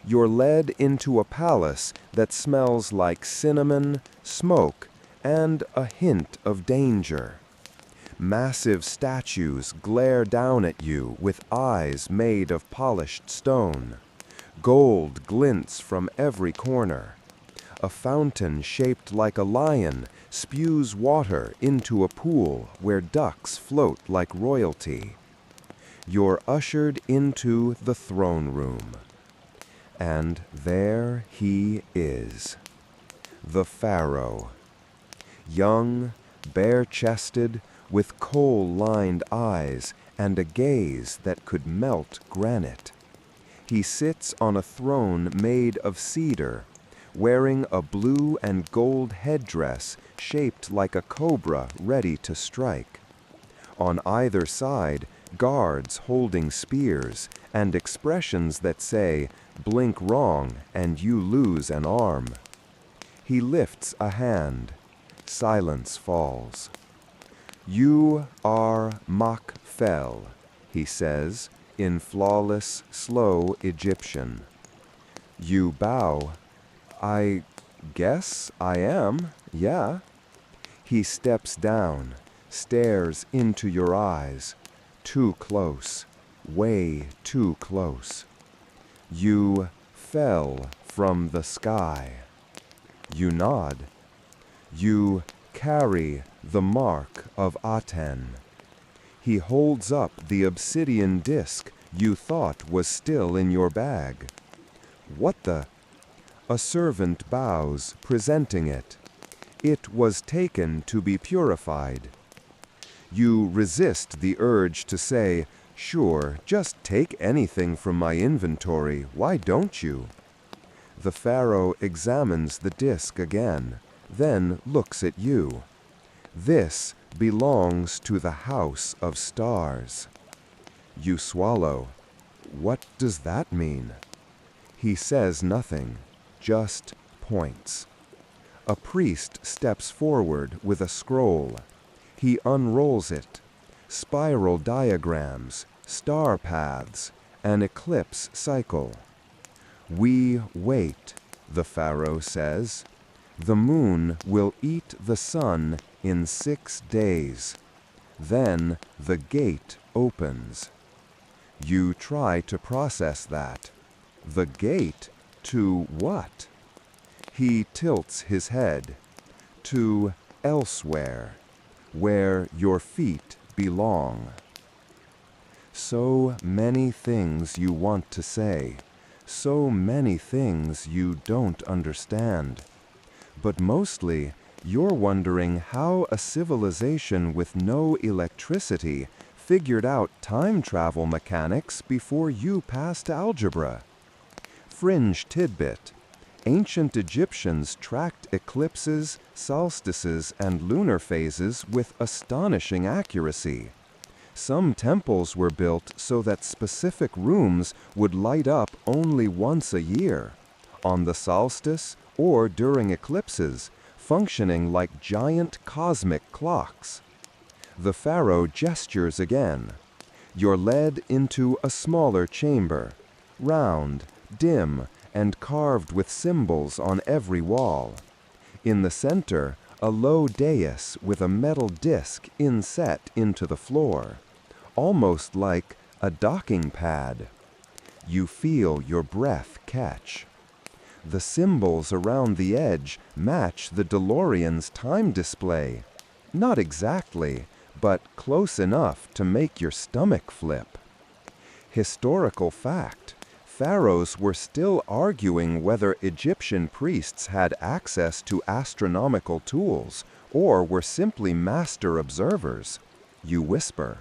You're led into a palace that smells like cinnamon, smoke, and a hint of danger. Massive statues glare down at you with eyes made of polished stone. Gold glints from every corner. A fountain shaped like a lion spews water into a pool where ducks float like royalty. You're ushered into the throne room. And there he is, the Pharaoh. Young, bare-chested, with coal-lined eyes and a gaze that could melt granite. He sits on a throne made of cedar, wearing a blue and gold headdress shaped like a cobra ready to strike. On either side, guards holding spears and expressions that say, blink wrong and you lose an arm. He lifts a hand. Silence falls. You are McFly, he says, in flawless, slow Egyptian. You bow. I guess I am, yeah. He steps down, stares into your eyes. Too close, way too close. You fell from the sky. You nod. You carry the mark of Aten. He holds up the obsidian disc you thought was still in your bag. What the? A servant bows, presenting it. It was taken to be purified. You resist the urge to say, sure, just take anything from my inventory, why don't you? The pharaoh examines the disc again, then looks at you. This belongs to the house of stars. You swallow. What does that mean? He says nothing, just points. A priest steps forward with a scroll. He unrolls it. Spiral diagrams, star paths, an eclipse cycle. We wait, the pharaoh says. The moon will eat the sun in 6 days. Then the gate opens. You try to process that. The gate to what? He tilts his head. To elsewhere, where your feet belong. So many things you want to say, so many things you don't understand. But mostly, you're wondering how a civilization with no electricity figured out time travel mechanics before you passed algebra. Fringe tidbit. Ancient Egyptians tracked eclipses, solstices, and lunar phases with astonishing accuracy. Some temples were built so that specific rooms would light up only once a year, on the solstice or during eclipses, functioning like giant cosmic clocks. The pharaoh gestures again. You're led into a smaller chamber, round, dim, and carved with symbols on every wall. In the center, a low dais with a metal disc inset into the floor, almost like a docking pad. You feel your breath catch. The symbols around the edge match the DeLorean's time display. Not exactly, but close enough to make your stomach flip. Historical fact. Pharaohs were still arguing whether Egyptian priests had access to astronomical tools or were simply master observers. You whisper.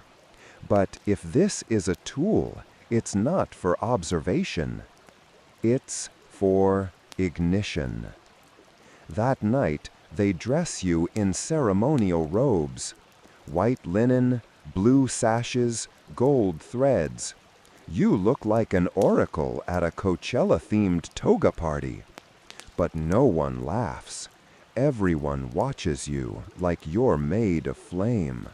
But if this is a tool, it's not for observation. It's for ignition. That night, they dress you in ceremonial robes. White linen, blue sashes, gold threads. You look like an oracle at a Coachella-themed toga party. But no one laughs. Everyone watches you like you're made of flame.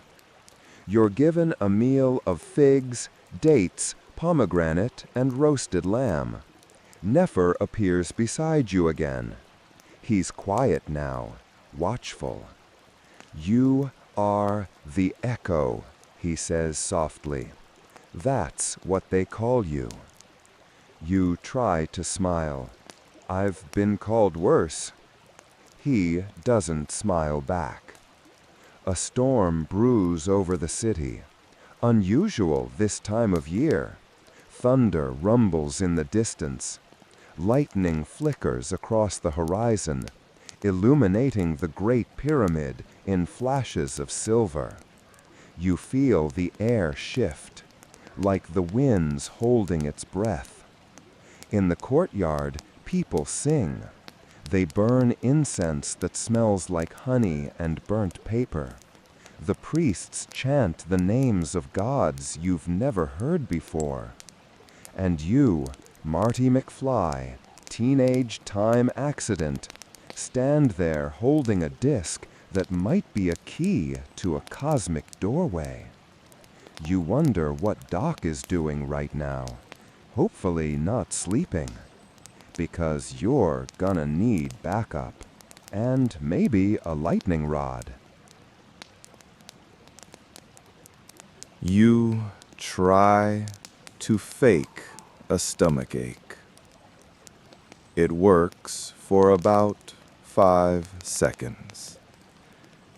You're given a meal of figs, dates, pomegranate, and roasted lamb. Nefer appears beside you again. He's quiet now, watchful. You are the echo, he says softly. That's what they call you. You try to smile. I've been called worse. He doesn't smile back. A storm brews over the city. Unusual this time of year. Thunder rumbles in the distance. Lightning flickers across the horizon, illuminating the Great Pyramid in flashes of silver. You feel the air shift, like the wind's holding its breath. In the courtyard, people sing. They burn incense that smells like honey and burnt paper. The priests chant the names of gods you've never heard before. And you, Marty McFly, teenage time accident, stand there holding a disc that might be a key to a cosmic doorway. You wonder what Doc is doing right now. Hopefully not sleeping. Because you're gonna need backup. And maybe a lightning rod. You try to fake a stomachache. It works for about 5 seconds.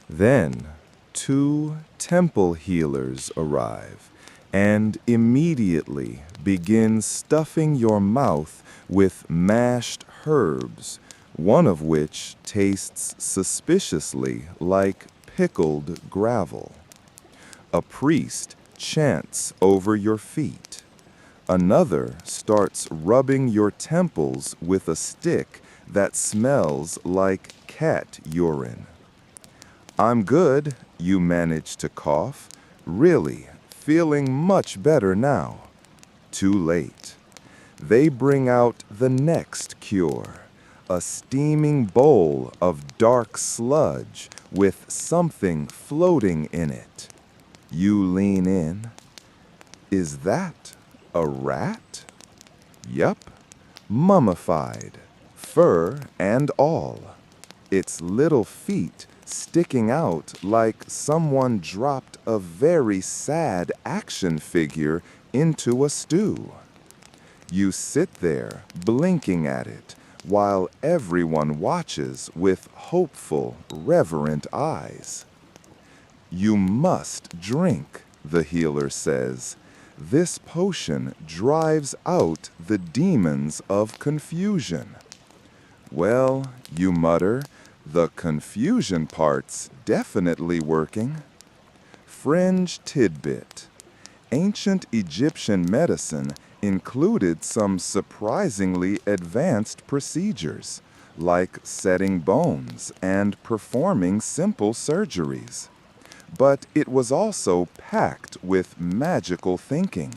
Then 2 temple healers arrive and immediately begin stuffing your mouth with mashed herbs, one of which tastes suspiciously like pickled gravel. A priest chants over your feet. Another starts rubbing your temples with a stick that smells like cat urine. "I'm good," you manage to cough, really feeling much better now. Too late. They bring out the next cure, a steaming bowl of dark sludge with something floating in it. You lean in. Is that a rat? Yup, mummified, fur and all. Its little feet sticking out like someone dropped a very sad action figure into a stew. You sit there blinking at it while everyone watches with hopeful, reverent eyes. "You must drink," the healer says. "This potion drives out the demons of confusion." "Well," you mutter, "the confusion part's definitely working." Fringe tidbit. Ancient Egyptian medicine included some surprisingly advanced procedures, like setting bones and performing simple surgeries. But it was also packed with magical thinking.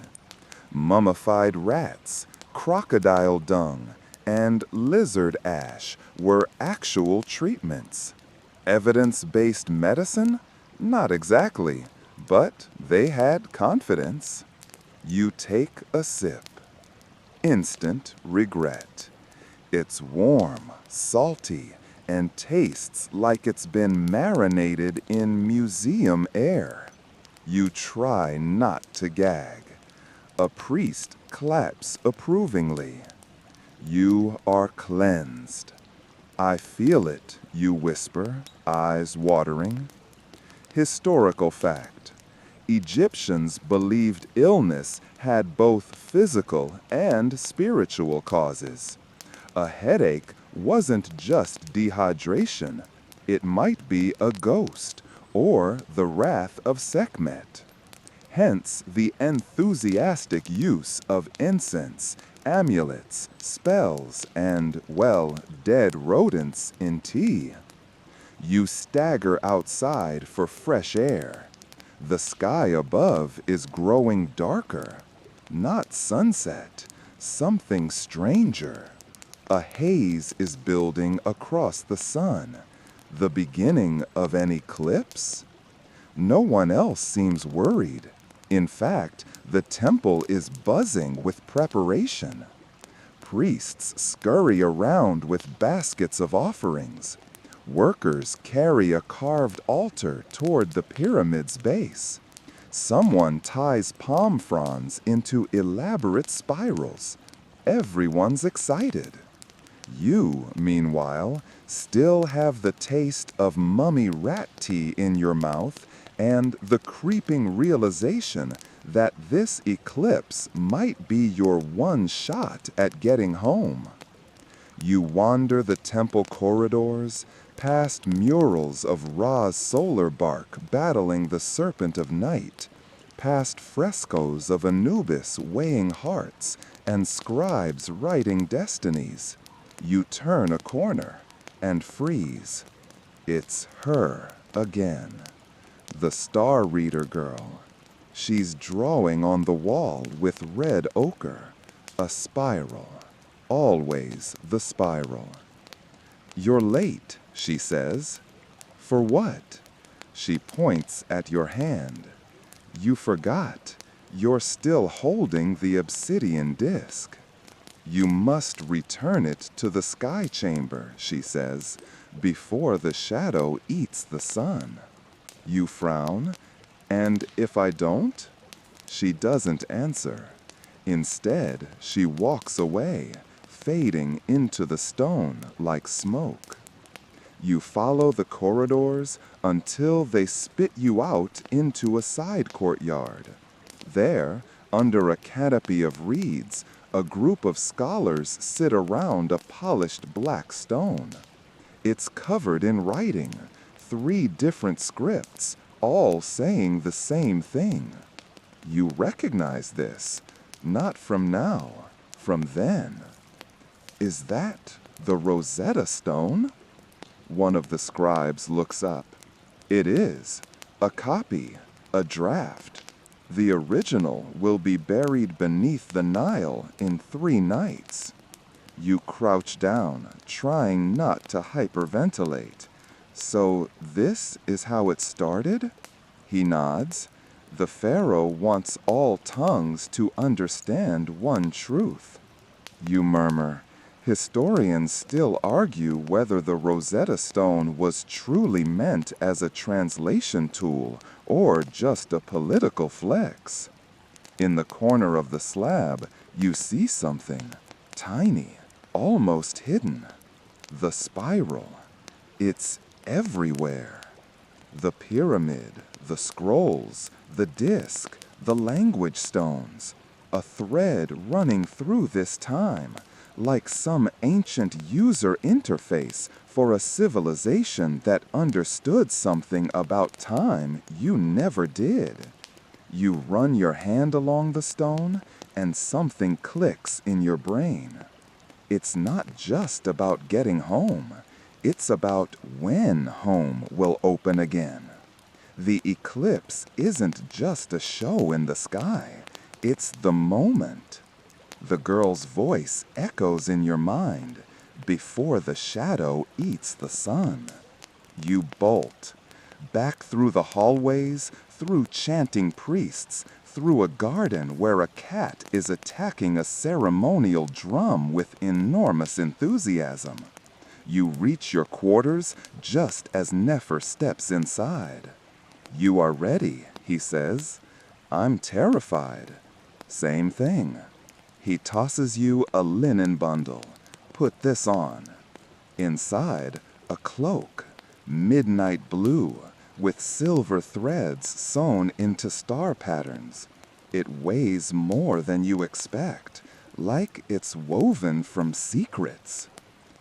Mummified rats, crocodile dung, and lizard ash were actual treatments. Evidence-based medicine? Not exactly, but they had confidence. You take a sip. Instant regret. It's warm, salty, and tastes like it's been marinated in museum air. You try not to gag. A priest claps approvingly. You are cleansed. "I feel it," you whisper, eyes watering. Historical fact. Egyptians believed illness had both physical and spiritual causes. A headache wasn't just dehydration. It might be a ghost or the wrath of Sekhmet. Hence the enthusiastic use of incense, amulets, spells, and, well, dead rodents in tea. You stagger outside for fresh air. The sky above is growing darker. Not sunset, something stranger. A haze is building across the sun. The beginning of an eclipse? No one else seems worried. In fact, the temple is buzzing with preparation. Priests scurry around with baskets of offerings. Workers carry a carved altar toward the pyramid's base. Someone ties palm fronds into elaborate spirals. Everyone's excited. You, meanwhile, still have the taste of mummy rat tea in your mouth and the creeping realization that this eclipse might be your one shot at getting home. You wander the temple corridors, past murals of Ra's solar bark battling the serpent of night, past frescoes of Anubis weighing hearts and scribes writing destinies. You turn a corner and freeze. It's her again. The star reader girl. She's drawing on the wall with red ochre, A spiral. Always the spiral. "You're late," she says. "For what?" She points at your hand. "You forgot. You're still holding the obsidian disc." "You must return it to the sky chamber," she says, "before the shadow eats the sun." You frown. "And if I don't?" She doesn't answer. Instead, she walks away, fading into the stone like smoke. You follow the corridors until they spit you out into a side courtyard. There, under a canopy of reeds, a group of scholars sit around a polished black stone. It's covered in writing, 3 different scripts, all saying the same thing. You recognize this, not from now, from then. "Is that the Rosetta Stone?" One of the scribes looks up. "It is. A copy, a draft. The original will be buried beneath the Nile in 3 nights. You crouch down, trying not to hyperventilate. "So this is how it started?" He nods. "The Pharaoh wants all tongues to understand one truth." You murmur. Historians still argue whether the Rosetta Stone was truly meant as a translation tool or just a political flex. In the corner of the slab, you see something tiny, almost hidden. The spiral. It's everywhere. The pyramid, the scrolls, the disc, the language stones. A thread running through this time, like some ancient user interface for a civilization that understood something about time you never did. You run your hand along the stone, and something clicks in your brain. It's not just about getting home. It's about when home will open again. The eclipse isn't just a show in the sky. It's the moment. The girl's voice echoes in your mind before the shadow eats the sun. You bolt. Back through the hallways, through chanting priests, through a garden where a cat is attacking a ceremonial drum with enormous enthusiasm. You reach your quarters just as Nefer steps inside. "You are ready," he says. "I'm terrified." Same thing. He tosses you a linen bundle. "Put this on." Inside, a cloak, midnight blue, with silver threads sewn into star patterns. It weighs more than you expect, like it's woven from secrets.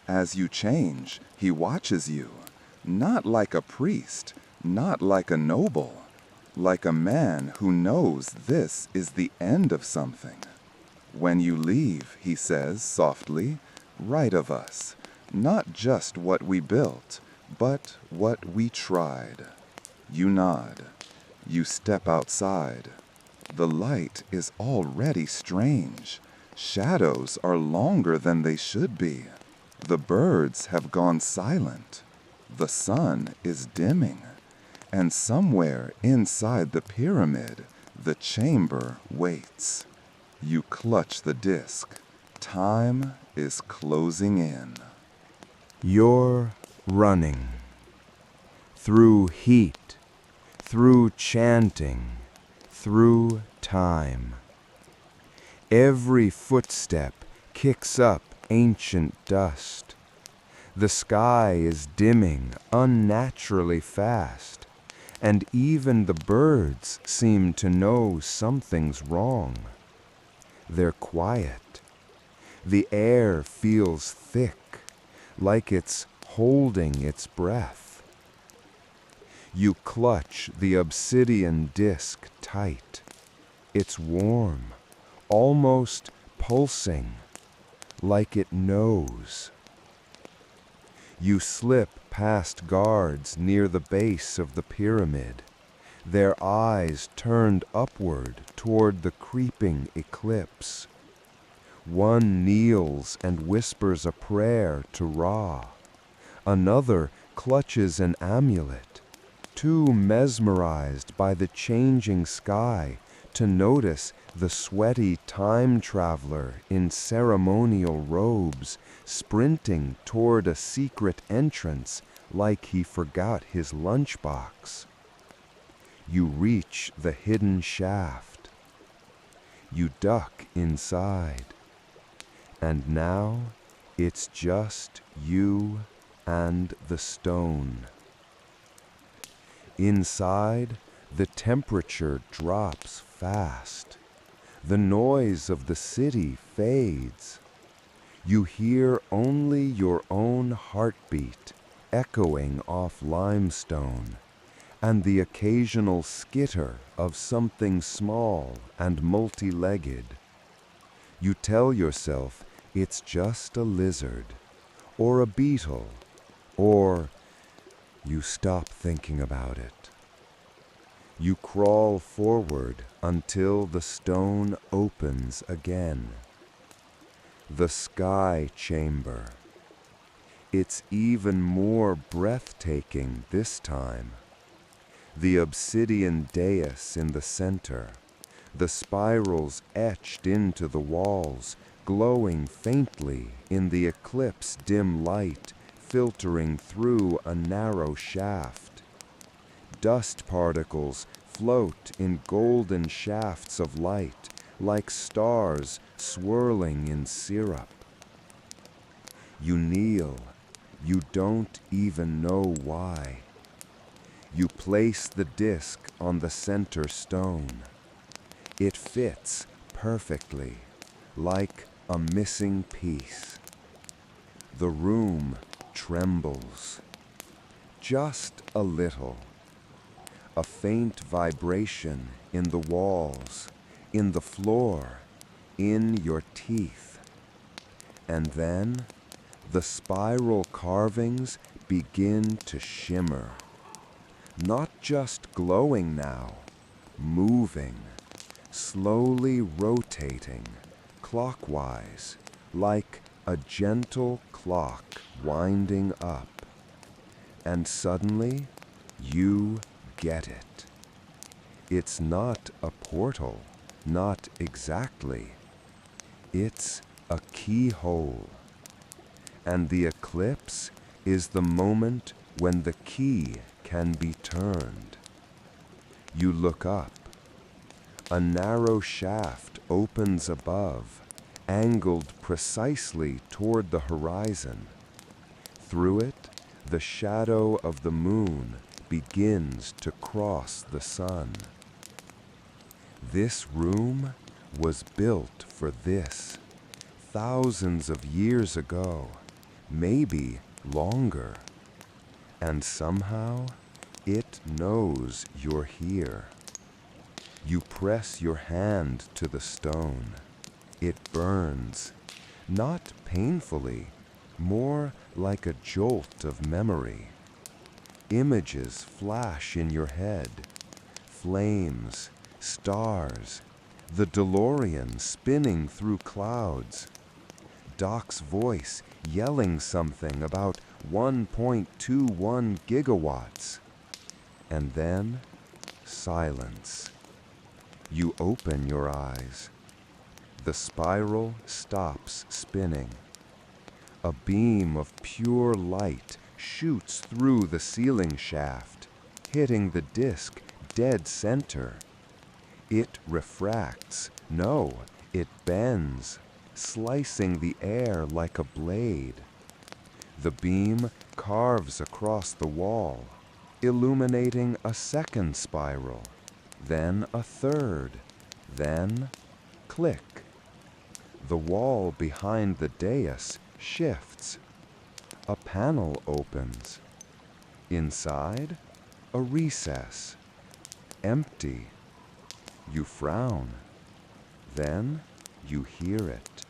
As you change, he watches you, not like a priest, not like a noble, like a man who knows this is the end of something. "When you leave," he says softly, "write of us, not just what we built, but what we tried." You nod. You step outside. The light is already strange. Shadows are longer than they should be. The birds have gone silent. The sun is dimming. And somewhere inside the pyramid, the chamber waits. You clutch the disc. Time is closing in. You're running. Through heat, through chanting, through time. Every footstep kicks up ancient dust. The sky is dimming unnaturally fast, and even the birds seem to know something's wrong. They're quiet. The air feels thick, like it's holding its breath. You clutch the obsidian disc tight. It's warm, almost pulsing, like it knows. You slip past guards near the base of the pyramid, their eyes turned upward toward the creeping eclipse. One kneels and whispers a prayer to Ra. Another clutches an amulet. Two mesmerized by the changing sky to notice the sweaty time traveler in ceremonial robes sprinting toward a secret entrance like he forgot his lunchbox. You reach the hidden shaft. You duck inside. And now it's just you and the stone. Inside, the temperature drops fast. The noise of the city fades. You hear only your own heartbeat echoing off limestone, and the occasional skitter of something small and multi-legged. You tell yourself it's just a lizard, or a beetle, or you stop thinking about it. You crawl forward until the stone opens again. The sky chamber. It's even more breathtaking this time. The obsidian dais in the center, the spirals etched into the walls, glowing faintly in the eclipse dim light filtering through a narrow shaft. Dust particles float in golden shafts of light, like stars swirling in syrup. You kneel. You don't even know why. You place the disc on the center stone. It fits perfectly, like a missing piece. The room trembles. Just a little. A faint vibration in the walls, in the floor, in your teeth. And then the spiral carvings begin to shimmer. Not just glowing now, moving, slowly rotating, clockwise, like a gentle clock winding up. And suddenly, you get it. It's not a portal, not exactly. It's a keyhole. And the eclipse is the moment when the key can be turned. You look up. A narrow shaft opens above, angled precisely toward the horizon. Through it, the shadow of the moon begins to cross the sun. This room was built for this, thousands of years ago, maybe longer. And somehow, it knows you're here. You press your hand to the stone. It burns, not painfully, more like a jolt of memory. Images flash in your head. Flames, stars, the DeLorean spinning through clouds. Doc's voice yelling something about 1.21 gigawatts. And then, silence. You open your eyes. The spiral stops spinning. A beam of pure light shoots through the ceiling shaft, hitting the disc dead center. It refracts. No, it bends, slicing the air like a blade. The beam carves across the wall, illuminating a second spiral, then a third, then click. The wall behind the dais shifts. A panel opens. Inside, a recess. Empty. You frown. Then you hear it.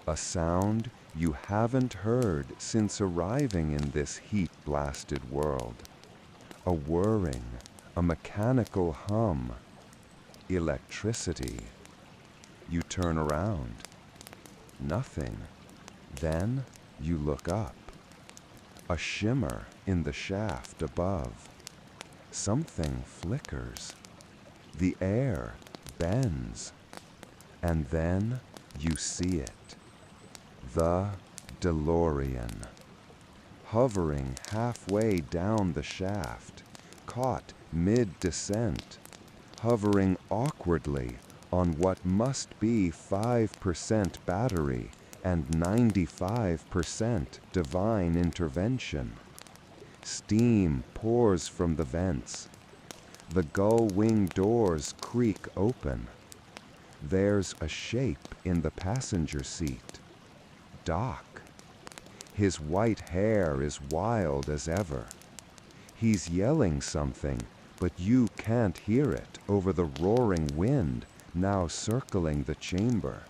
A sound you haven't heard since arriving in this heat-blasted world. A whirring, a mechanical hum. Electricity. You turn around. Nothing. Then you look up. A shimmer in the shaft above. Something flickers. The air bends. And then you see it. The DeLorean. Hovering halfway down the shaft, caught mid-descent, hovering awkwardly on what must be 5% battery and 95% divine intervention. Steam pours from the vents. The gull-wing doors creak open. There's a shape in the passenger seat. Doc. His white hair is wild as ever. He's yelling something, but you can't hear it over the roaring wind now circling the chamber.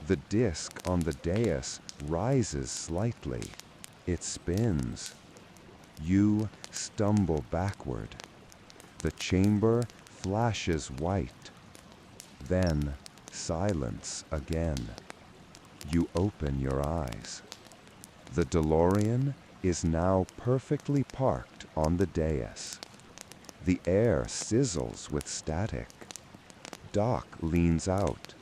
The disc on the dais rises slightly. It spins. You stumble backward. The chamber flashes white. Then silence again. You open your eyes. The DeLorean is now perfectly parked on the dais. The air sizzles with static. Doc leans out.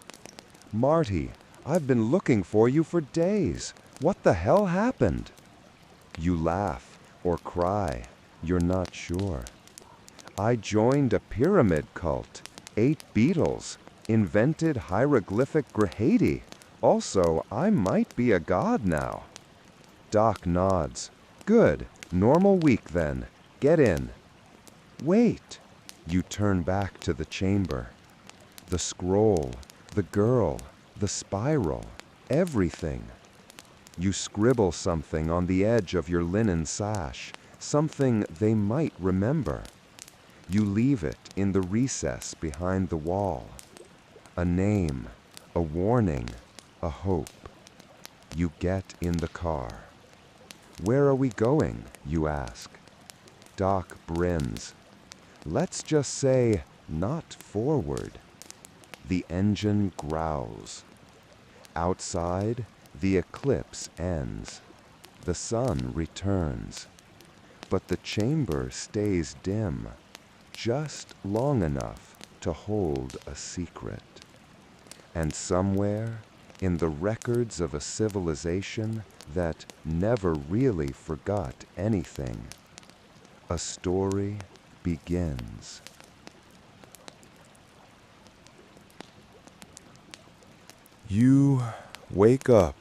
"Marty, I've been looking for you for days. What the hell happened?" You laugh or cry. You're not sure. "I joined a pyramid cult, ate beetles, invented hieroglyphic graffiti. Also, I might be a god now." Doc nods. "Good. Normal week then. Get in." "Wait." You turn back to the chamber. The scroll, the girl, the spiral, everything. You scribble something on the edge of your linen sash, something they might remember. You leave it in the recess behind the wall. A name, a warning, a hope. You get in the car. "Where are we going?" you ask. Doc grins. "Let's just say, not forward." The engine growls. Outside, the eclipse ends. The sun returns. But the chamber stays dim, just long enough to hold a secret. And somewhere, in the records of a civilization that never really forgot anything, a story begins. You wake up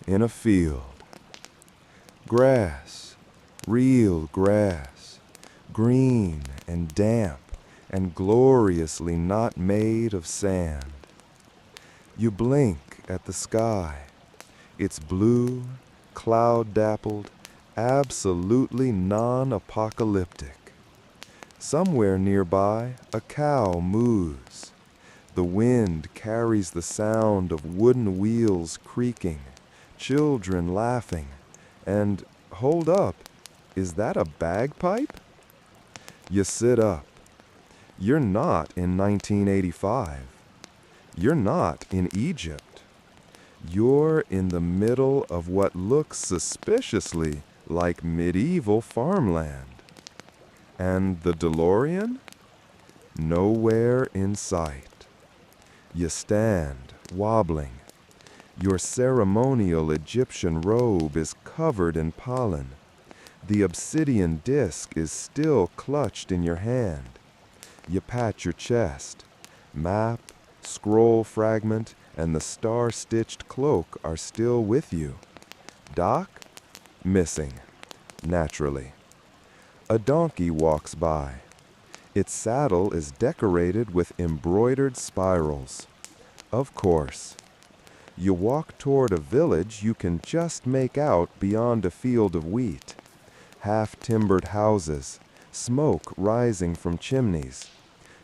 in a field. Grass, real grass, green and damp and gloriously not made of sand. You blink at the sky. It's blue, cloud-dappled, absolutely non-apocalyptic. Somewhere nearby, a cow moos. The wind carries the sound of wooden wheels creaking, children laughing, and, hold up, is that a bagpipe? You sit up. You're not in 1985. You're not in Egypt. You're in the middle of what looks suspiciously like medieval farmland. And the DeLorean? Nowhere in sight. You stand, wobbling. Your ceremonial Egyptian robe is covered in pollen. The obsidian disc is still clutched in your hand. You pat your chest. Map, scroll fragment, and the star-stitched cloak are still with you. Doc? Missing. Naturally. A donkey walks by. Its saddle is decorated with embroidered spirals. Of course. You walk toward a village you can just make out beyond a field of wheat. Half-timbered houses, smoke rising from chimneys.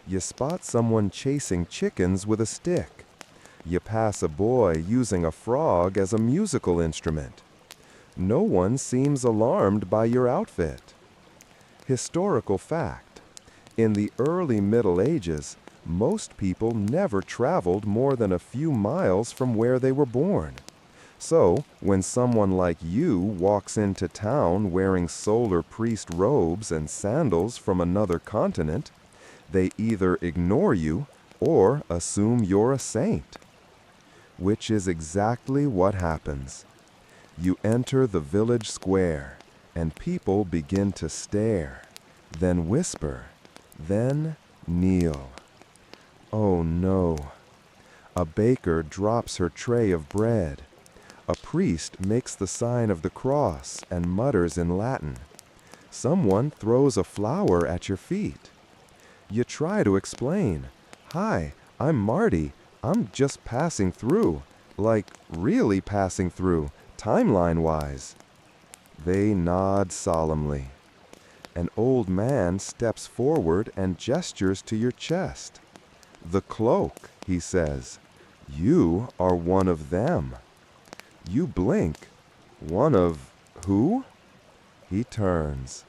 You spot someone chasing chickens with a stick. You pass a boy using a frog as a musical instrument. No one seems alarmed by your outfit. Historical fact. In the early Middle Ages, Most people never traveled more than a few miles from where they were born. So, when someone like you walks into town wearing solar priest robes and sandals from another continent, they either ignore you or assume you're a saint. Which is exactly what happens. You enter the village square, and people begin to stare, then whisper, then kneel. Oh no. A baker drops her tray of bread. A priest makes the sign of the cross and mutters in Latin. Someone throws a flower at your feet. You try to explain. Hi, I'm Marty. I'm just passing through. Like, really passing through, timeline-wise. They nod solemnly. An old man steps forward and gestures to your chest. The cloak, he says. You are one of them. You blink. One of who? He turns.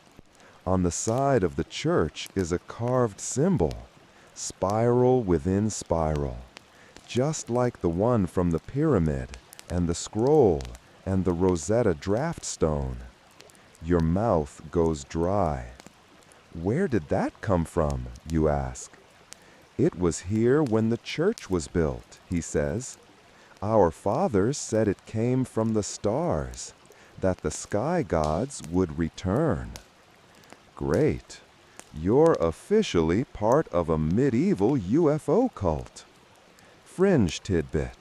On the side of the church is a carved symbol, spiral within spiral, just like the one from the pyramid and the scroll and the Rosetta draft stone. Your mouth goes dry. Where did that come from, you ask? It was here when the church was built, he says. Our fathers said it came from the stars, that the sky gods would return. Great. You're officially part of a medieval UFO cult. Fringe tidbit.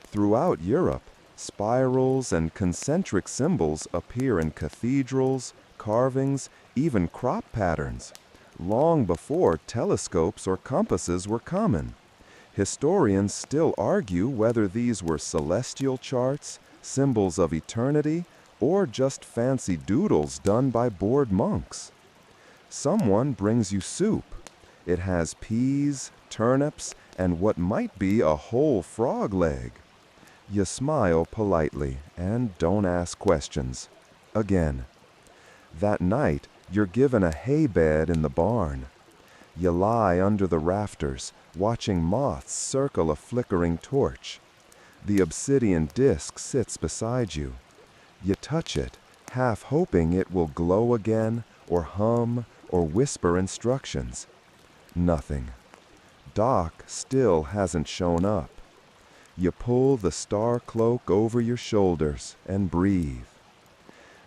Throughout Europe, spirals and concentric symbols appear in cathedrals, carvings, even crop patterns, long before telescopes or compasses were common. Historians still argue whether these were celestial charts, symbols of eternity, or just fancy doodles done by bored monks. Someone brings you soup. It has peas, turnips, and what might be a whole frog leg. You smile politely and don't ask questions. Again. That night, you're given a hay bed in the barn. You lie under the rafters, watching moths circle a flickering torch. The obsidian disc sits beside you. You touch it, half hoping it will glow again, or hum, or whisper instructions. Nothing. Doc still hasn't shown up. You pull the star cloak over your shoulders and breathe.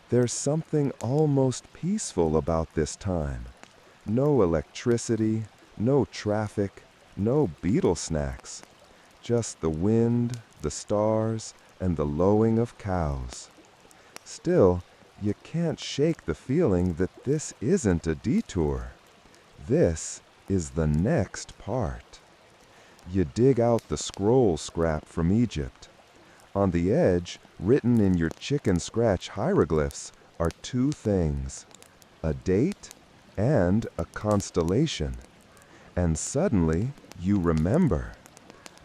There's something almost peaceful about this time. No electricity, no traffic, no beetle snacks. Just the wind, the stars, and the lowing of cows. Still, you can't shake the feeling that this isn't a detour. This is the next part. You dig out the scroll scrap from Egypt. On the edge, written in your chicken scratch hieroglyphs, are two things: a date and a constellation. And suddenly, you remember.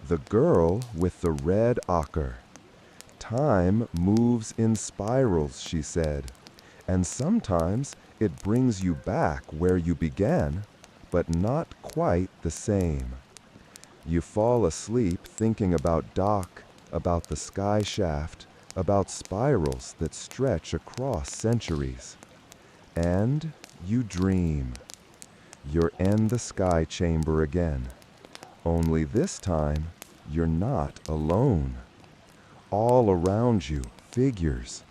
The girl with the red ochre. Time moves in spirals, she said, and sometimes it brings you back where you began, but not quite the same. You fall asleep thinking about Doc, about the sky shaft, about spirals that stretch across centuries. And you dream. You're in the sky chamber again. Only this time, you're not alone. All around you, figures,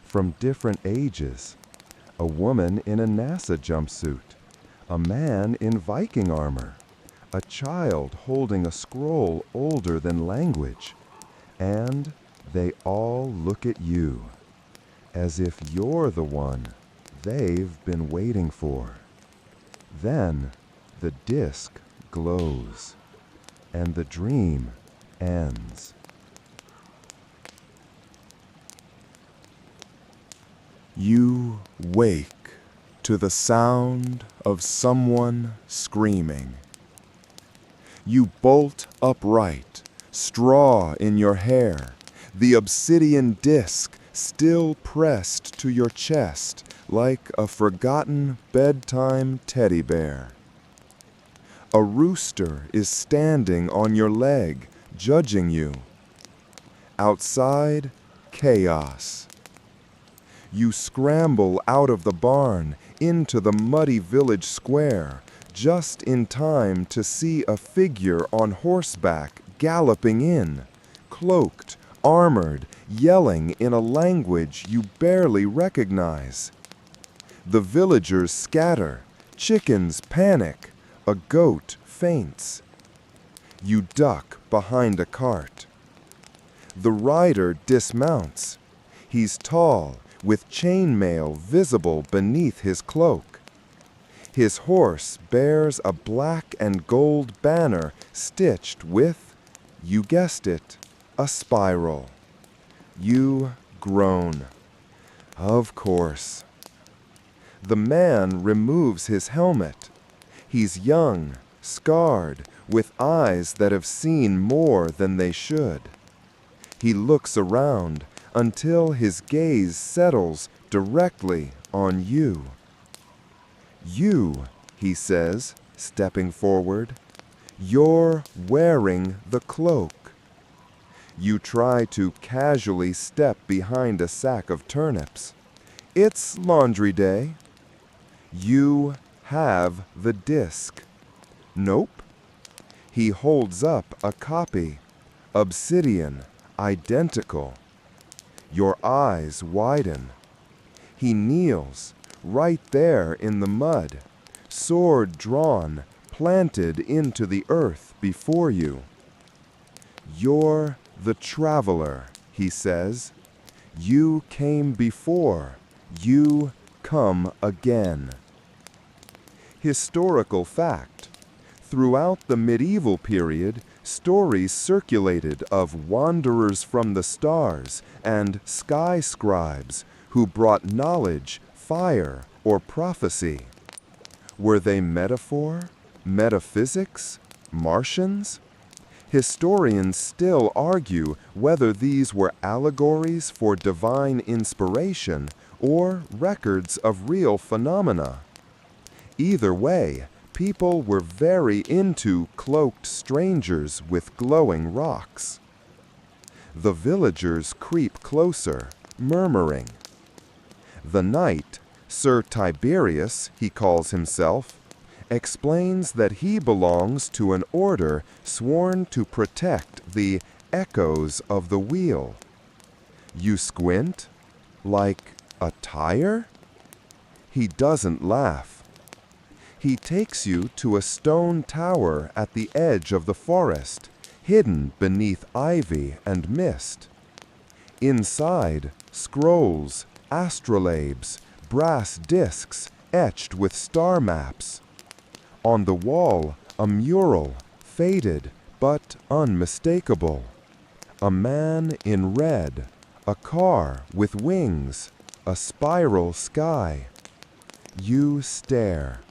from different ages. A woman in a NASA jumpsuit, a man in Viking armor, a child holding a scroll older than language, and they all look at you, as if you're the one they've been waiting for. Then the disc glows, and the dream ends. You wake to the sound of someone screaming. You bolt upright, straw in your hair, the obsidian disc still pressed to your chest like a forgotten bedtime teddy bear. A rooster is standing on your leg, judging you. Outside, chaos. You scramble out of the barn into the muddy village square, just in time to see a figure on horseback galloping in, cloaked, armored, yelling in a language you barely recognize. The villagers scatter, chickens panic, a goat faints. You duck behind a cart. The rider dismounts. He's tall, with chainmail visible beneath his cloak. His horse bears a black and gold banner stitched with, you guessed it, a spiral. You groan. Of course. The man removes his helmet. He's young, scarred, with eyes that have seen more than they should. He looks around until his gaze settles directly on you. You, he says, stepping forward, you're wearing the cloak. You try to casually step behind a sack of turnips. It's laundry day. You have the disc. Nope. He holds up a copy, obsidian, identical. Your eyes widen. He kneels, right there in the mud, sword drawn, planted into the earth before you. You're the traveler, he says. You came before. You come again. Historical fact. Throughout the medieval period, stories circulated of wanderers from the stars and sky scribes who brought knowledge, fire, or prophecy. Were they metaphor, metaphysics, Martians? Historians still argue whether these were allegories for divine inspiration or records of real phenomena. Either way, people were very into cloaked strangers with glowing rocks. The villagers creep closer, murmuring. The knight, Sir Tiberius, he calls himself, explains that he belongs to an order sworn to protect the echoes of the wheel. You squint? Like a tire? He doesn't laugh. He takes you to a stone tower at the edge of the forest, hidden beneath ivy and mist. Inside, scrolls, astrolabes, brass discs etched with star maps. On the wall, a mural, faded but unmistakable. A man in red, a car with wings, a spiral sky. You stare.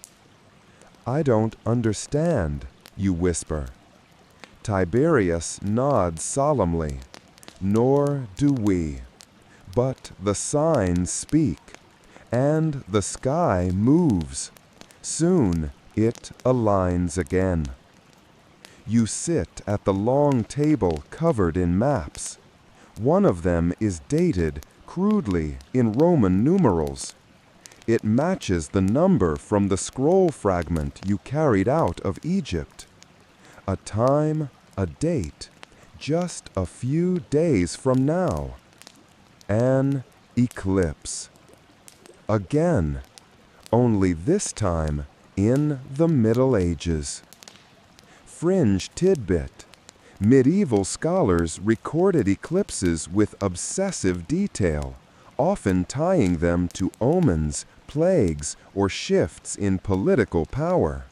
I don't understand, you whisper. Tiberius nods solemnly. Nor do we. But the signs speak, and the sky moves. Soon it aligns again. You sit at the long table covered in maps. One of them is dated crudely in Roman numerals. It matches the number from the scroll fragment you carried out of Egypt. A time, a date, just a few days from now. An eclipse. Again, only this time in the Middle Ages. Fringe tidbit. Medieval scholars recorded eclipses with obsessive detail, often tying them to omens, plagues, or shifts in political power.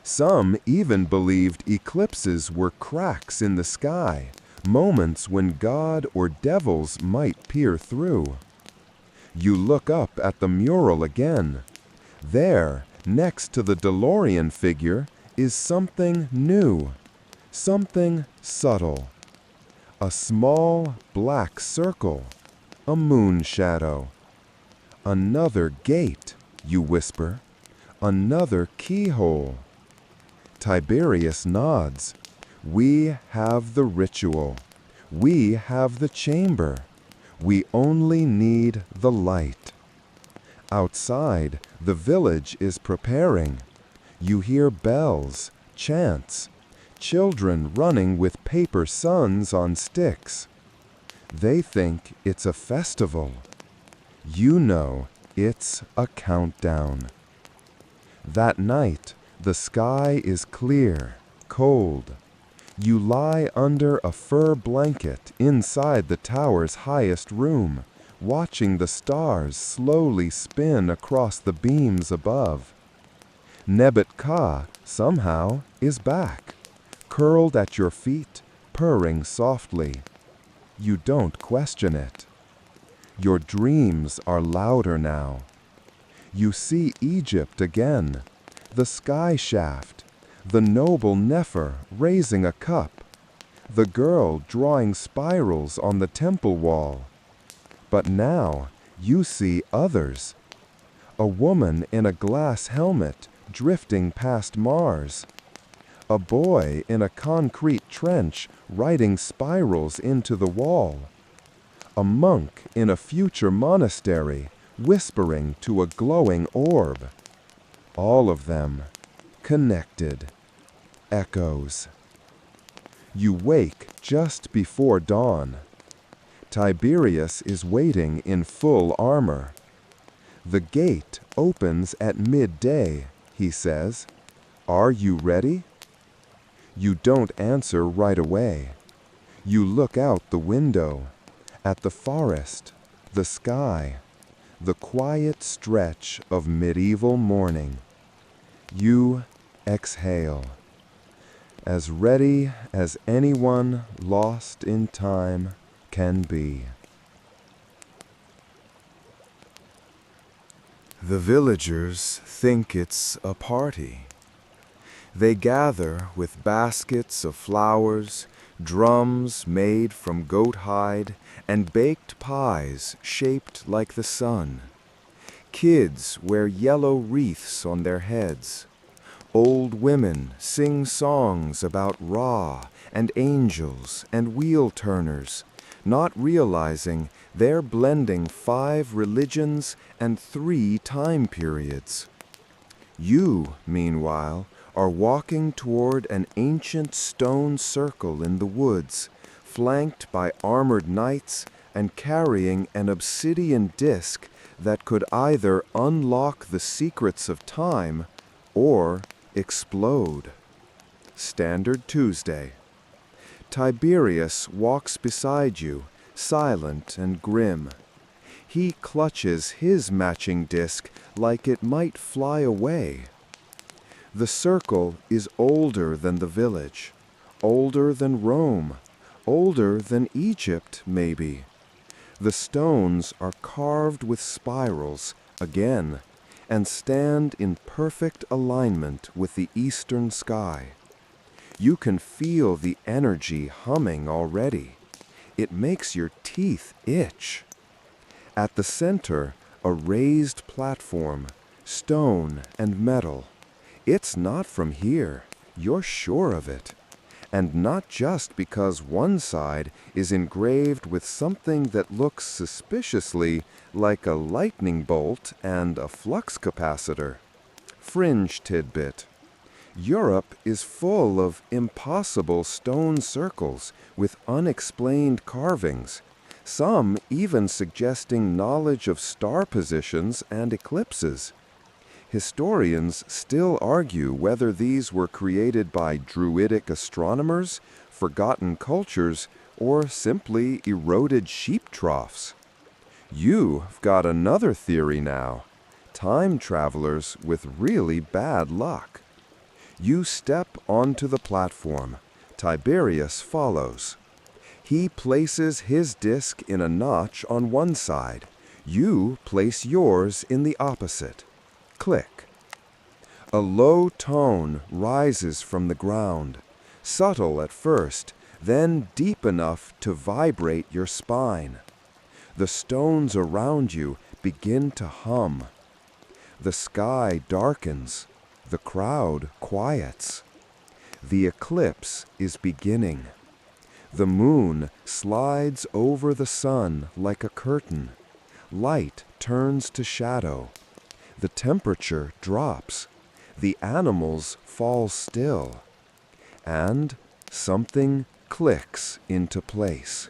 Some even believed eclipses were cracks in the sky, moments when God or devils might peer through. You look up at the mural again. There, next to the DeLorean figure, is something new, something subtle. A small black circle, a moon shadow. Another gate, you whisper. Another keyhole. Tiberius nods. We have the ritual. We have the chamber. We only need the light. Outside, the village is preparing. You hear bells, chants, children running with paper suns on sticks. They think it's a festival. You know it's a countdown. That night, the sky is clear, cold. You lie under a fur blanket inside the tower's highest room, watching the stars slowly spin across the beams above. Nebuchadnezzar, somehow, is back, curled at your feet, purring softly. You don't question it. Your dreams are louder now. You see Egypt again, the sky shaft, the noble Nefer raising a cup, the girl drawing spirals on the temple wall. But now you see others. A woman in a glass helmet drifting past Mars. A boy in a concrete trench writing spirals into the wall. A monk in a future monastery whispering to a glowing orb. All of them connected. Echoes. You wake just before dawn. Tiberius is waiting in full armor. The gate opens at midday, he says. Are you ready? You don't answer right away. You look out the window, at the forest, the sky, the quiet stretch of medieval morning. You exhale. As ready as anyone lost in time can be. The villagers think it's a party. They gather with baskets of flowers, drums made from goat hide, and baked pies shaped like the sun. Kids wear yellow wreaths on their heads. Old women sing songs about Ra and angels and wheel turners, not realizing they're blending 5 religions and 3 time periods. You, meanwhile, are walking toward an ancient stone circle in the woods, flanked by armored knights and carrying an obsidian disc that could either unlock the secrets of time or explode. Standard Tuesday. Tiberius walks beside you, silent and grim. He clutches his matching disc like it might fly away. The circle is older than the village, older than Rome, older than Egypt, maybe. The stones are carved with spirals, again, and stand in perfect alignment with the eastern sky. You can feel the energy humming already. It makes your teeth itch. At the center, a raised platform, stone and metal. It's not from here, you're sure of it. And not just because one side is engraved with something that looks suspiciously like a lightning bolt and a flux capacitor. Fringe tidbit. Europe is full of impossible stone circles with unexplained carvings, some even suggesting knowledge of star positions and eclipses. Historians still argue whether these were created by druidic astronomers, forgotten cultures, or simply eroded sheep troughs. You've got another theory now. Time travelers with really bad luck. You step onto the platform. Tiberius follows. He places his disc in a notch on one side. You place yours in the opposite. Click. A low tone rises from the ground, subtle at first, then deep enough to vibrate your spine. The stones around you begin to hum. The sky darkens. The crowd quiets. The eclipse is beginning. The moon slides over the sun like a curtain. Light turns to shadow. The temperature drops. The animals fall still. And something clicks into place.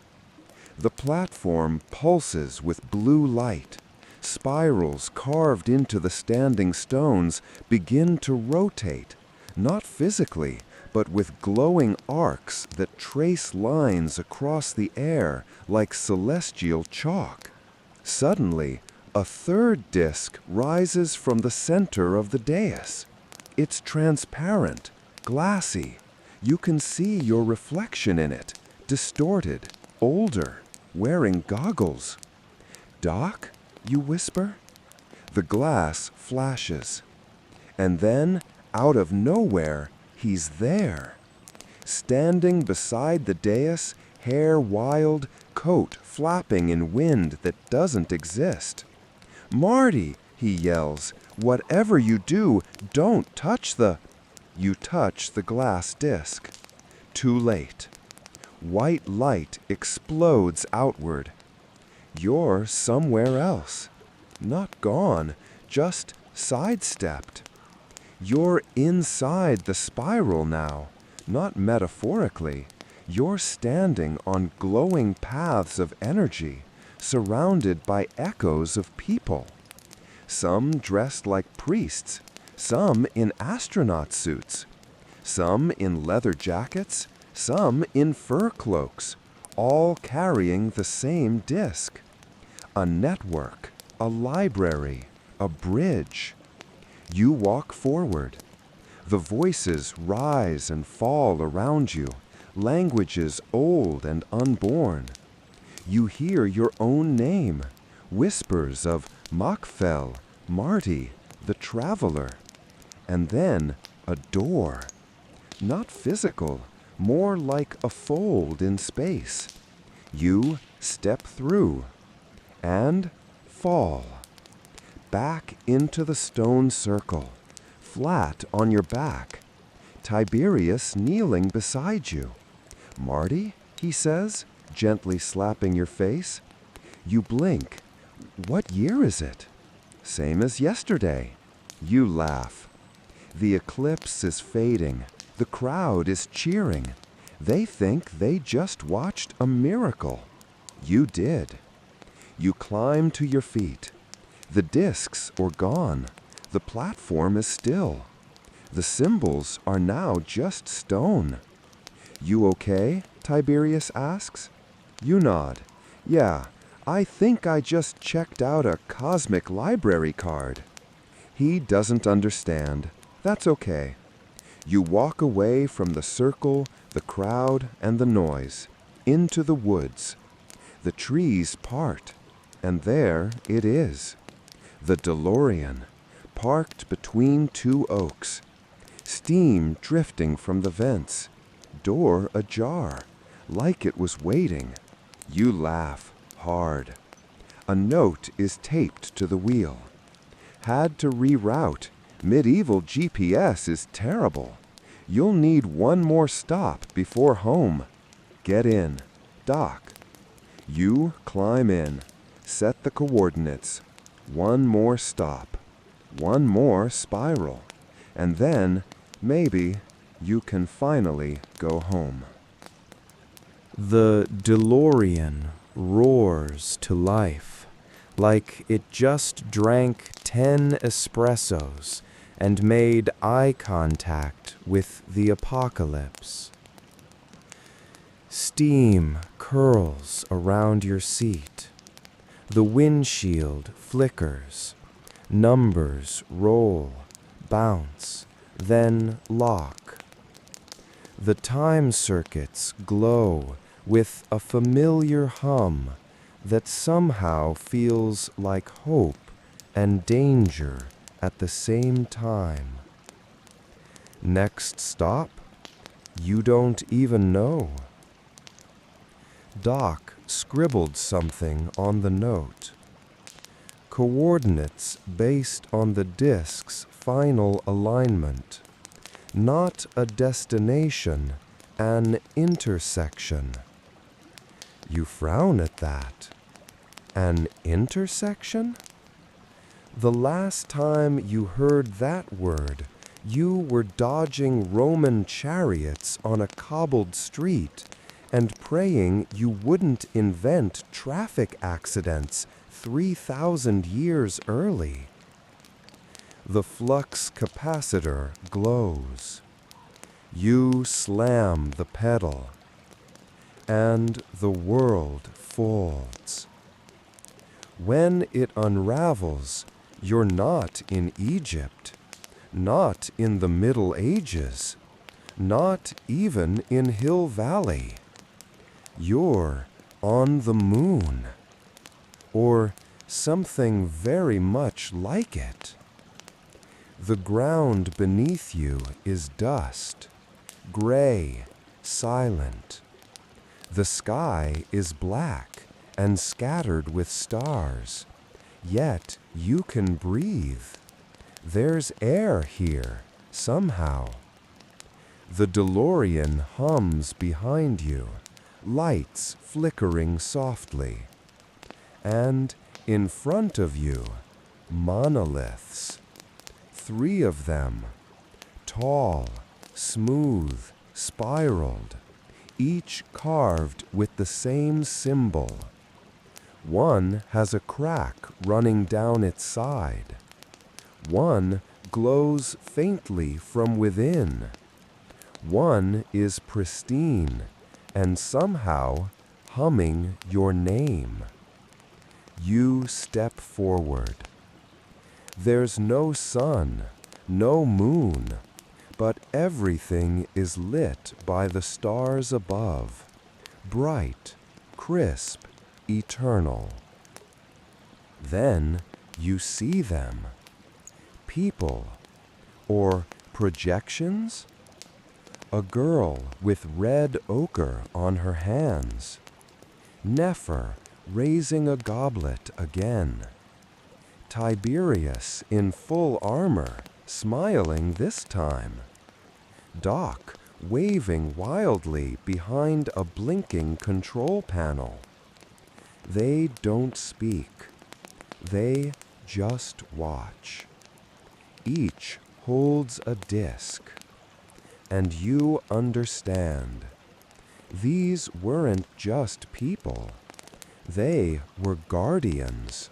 The platform pulses with blue light. Spirals carved into the standing stones begin to rotate, not physically, but with glowing arcs that trace lines across the air like celestial chalk. Suddenly, a third disc rises from the center of the dais. It's transparent, glassy. You can see your reflection in it, distorted, older, wearing goggles. "Doc?" you whisper. The glass flashes. And then, out of nowhere, he's there. Standing beside the dais, hair wild, coat flapping in wind that doesn't exist. "Marty!" he yells. "Whatever you do, don't touch the—" You touch the glass disc. Too late. White light explodes outward. You're somewhere else. Not gone, just sidestepped. You're inside the spiral now, not metaphorically. You're standing on glowing paths of energy, surrounded by echoes of people. Some dressed like priests, some in astronaut suits, some in leather jackets, some in fur cloaks, all carrying the same disc. A network, a library, a bridge. You walk forward. The voices rise and fall around you, languages old and unborn. You hear your own name, whispers of Makfel, Marty, the traveler. And then a door. Not physical, more like a fold in space. You step through and fall. Back into the stone circle, flat on your back. Tiberius kneeling beside you. "Marty," he says, gently slapping your face. You blink. "What year is it?" "Same as yesterday." You laugh. The eclipse is fading. The crowd is cheering. They think they just watched a miracle. You did. You climb to your feet. The discs are gone. The platform is still. The symbols are now just stone. "You okay?" Tiberius asks. You nod. "Yeah, I think I just checked out a cosmic library card." He doesn't understand. That's okay. You walk away from the circle, the crowd, and the noise, into the woods. The trees part, and there it is. The DeLorean, parked between two oaks. Steam drifting from the vents. Door ajar, like it was waiting. You laugh hard. A note is taped to the wheel. "Had to reroute. Medieval GPS is terrible. You'll need one more stop before home. Get in. Dock." You climb in. Set the coordinates. One more stop. One more spiral. And then, maybe, you can finally go home. The DeLorean roars to life, like it just drank 10 espressos and made eye contact with the apocalypse. Steam curls around your seat. The windshield flickers. Numbers roll, bounce, then lock. The time circuits glow with a familiar hum that somehow feels like hope and danger at the same time. Next stop? You don't even know. Doc scribbled something on the note. Coordinates based on the disk's final alignment. Not a destination, an intersection. You frown at that. An intersection? The last time you heard that word, you were dodging Roman chariots on a cobbled street and praying you wouldn't invent traffic accidents 3,000 years early. The flux capacitor glows. You slam the pedal, and the world folds. When it unravels, you're not in Egypt, not in the Middle Ages, not even in Hill Valley. You're on the moon, or something very much like it. The ground beneath you is dust, gray, silent. The sky is black and scattered with stars, yet you can breathe. There's air here, somehow. The DeLorean hums behind you, lights flickering softly. And in front of you, monoliths. 3 of them, tall, smooth, spiraled, each carved with the same symbol. One has a crack running down its side. One glows faintly from within. One is pristine and somehow humming your name. You step forward. There's no sun, no moon, but everything is lit by the stars above, bright, crisp, eternal. Then you see them. People, or projections? A girl with red ochre on her hands. Nefer raising a goblet again. Tiberius in full armor, smiling this time. Doc waving wildly behind a blinking control panel. They don't speak. They just watch. Each holds a disc. And you understand. These weren't just people. They were guardians.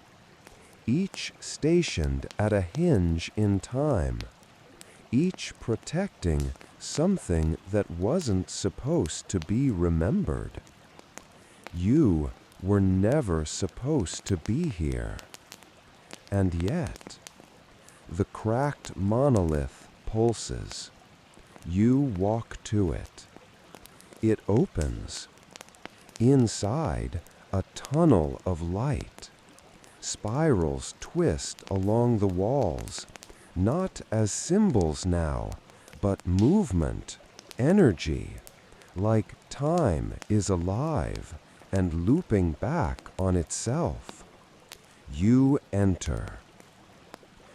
Each stationed at a hinge in time, each protecting something that wasn't supposed to be remembered. You were never supposed to be here. And yet, the cracked monolith pulses. You walk to it. It opens. Inside, a tunnel of light. Spirals twist along the walls, not as symbols now, but movement, energy, like time is alive and looping back on itself. You enter.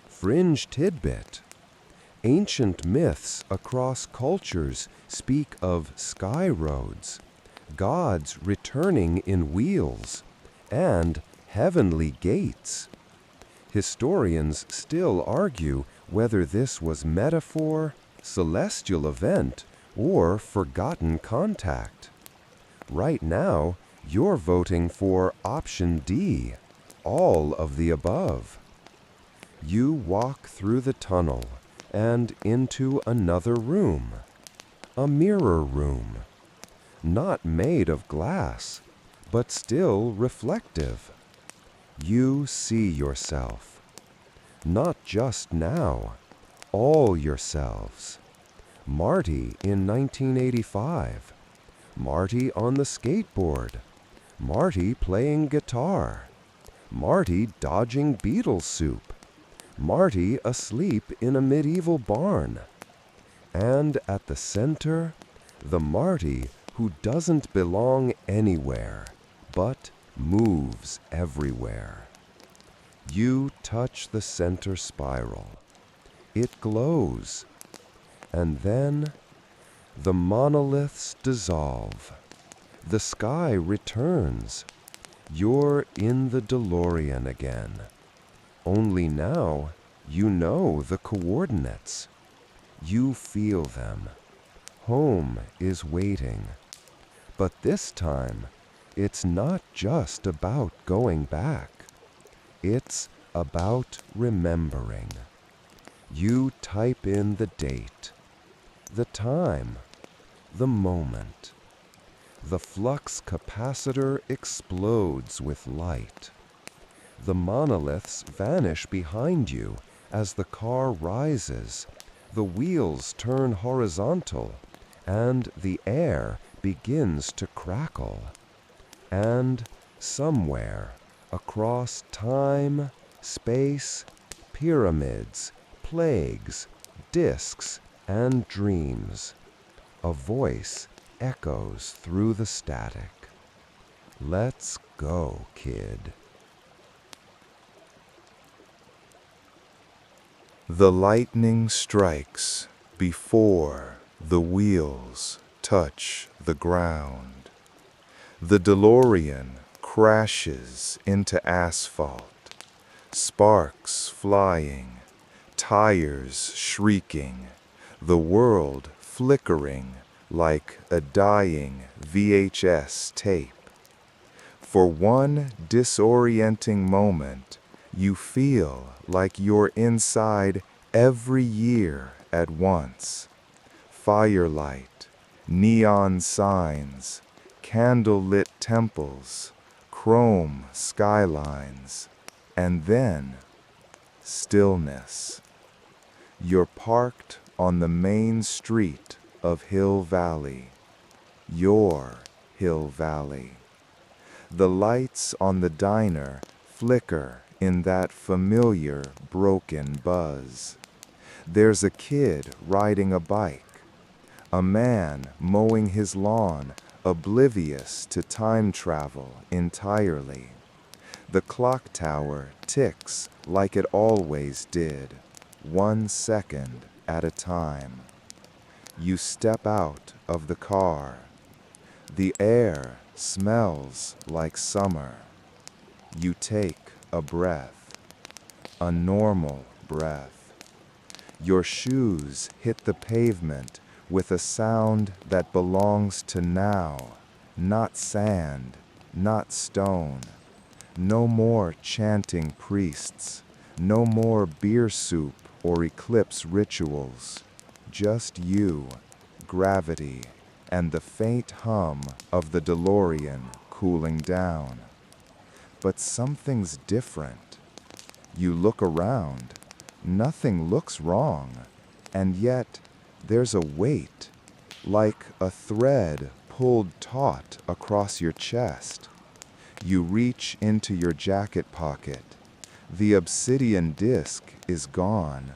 Fringe tidbit. Ancient myths across cultures speak of sky roads, gods returning in wheels, and heavenly gates. Historians still argue whether this was metaphor, celestial event, or forgotten contact. Right now, you're voting for option D, all of the above. You walk through the tunnel and into another room, a mirror room, not made of glass, but still reflective. You see yourself, not just now, all yourselves. Marty in 1985, Marty on the skateboard, Marty playing guitar, Marty dodging beetle soup, Marty asleep in a medieval barn. And at the center, the Marty who doesn't belong anywhere, but moves everywhere. You touch the center spiral. It glows. And then the monoliths dissolve. The sky returns. You're in the DeLorean again. Only now you know the coordinates. You feel them. Home is waiting. But this time, it's not just about going back. It's about remembering. You type in the date, the time, the moment. The flux capacitor explodes with light. The monoliths vanish behind you as the car rises. The wheels turn horizontal, and the air begins to crackle. And somewhere across time, space, pyramids, plagues, disks, and dreams, a voice echoes through the static. Let's go, kid. The lightning strikes before the wheels touch the ground. The DeLorean crashes into asphalt, sparks flying, tires shrieking, the world flickering like a dying VHS tape. For one disorienting moment, you feel like you're inside every year at once. Firelight, neon signs, candlelit temples, chrome skylines, and then stillness. You're parked on the main street of Hill Valley, your Hill Valley. The lights on the diner flicker in that familiar broken buzz. There's a kid riding a bike, a man mowing his lawn, oblivious to time travel entirely. The clock tower ticks like it always did, 1 second at a time. You step out of the car. The air smells like summer. You take a breath, a normal breath. Your shoes hit the pavement with a sound that belongs to now, not sand, not stone. No more chanting priests, no more beer soup or eclipse rituals. Just you, gravity, and the faint hum of the DeLorean cooling down. But something's different. You look around. Nothing looks wrong. And yet, there's a weight, like a thread pulled taut across your chest. You reach into your jacket pocket. The obsidian disc is gone.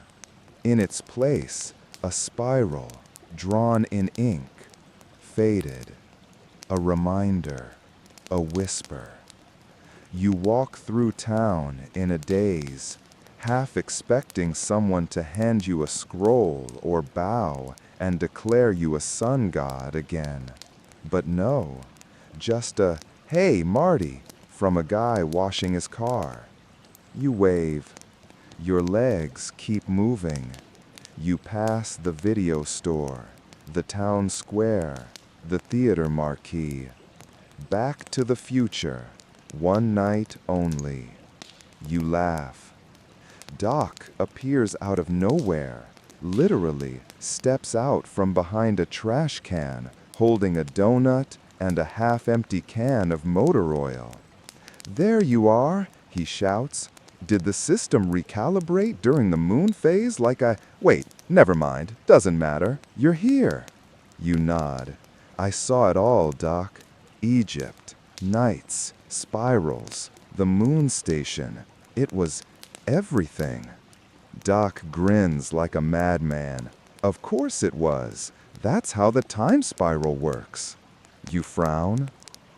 In its place, a spiral, drawn in ink, faded. A reminder, a whisper. You walk through town in a daze, half expecting someone to hand you a scroll or bow and declare you a sun god again. But no, just a, "Hey, Marty," from a guy washing his car. You wave. Your legs keep moving. You pass the video store, the town square, the theater marquee. Back to the future, one night only. You laugh. Doc appears out of nowhere, literally steps out from behind a trash can, holding a donut and a half-empty can of motor oil. "There you are," he shouts. "Did the system recalibrate during the moon phase like I... Wait, never mind, doesn't matter. You're here." You nod. "I saw it all, Doc. Egypt, nights, spirals, the moon station. It was everything." Doc grins like a madman. "Of course it was. That's how the time spiral works." You frown.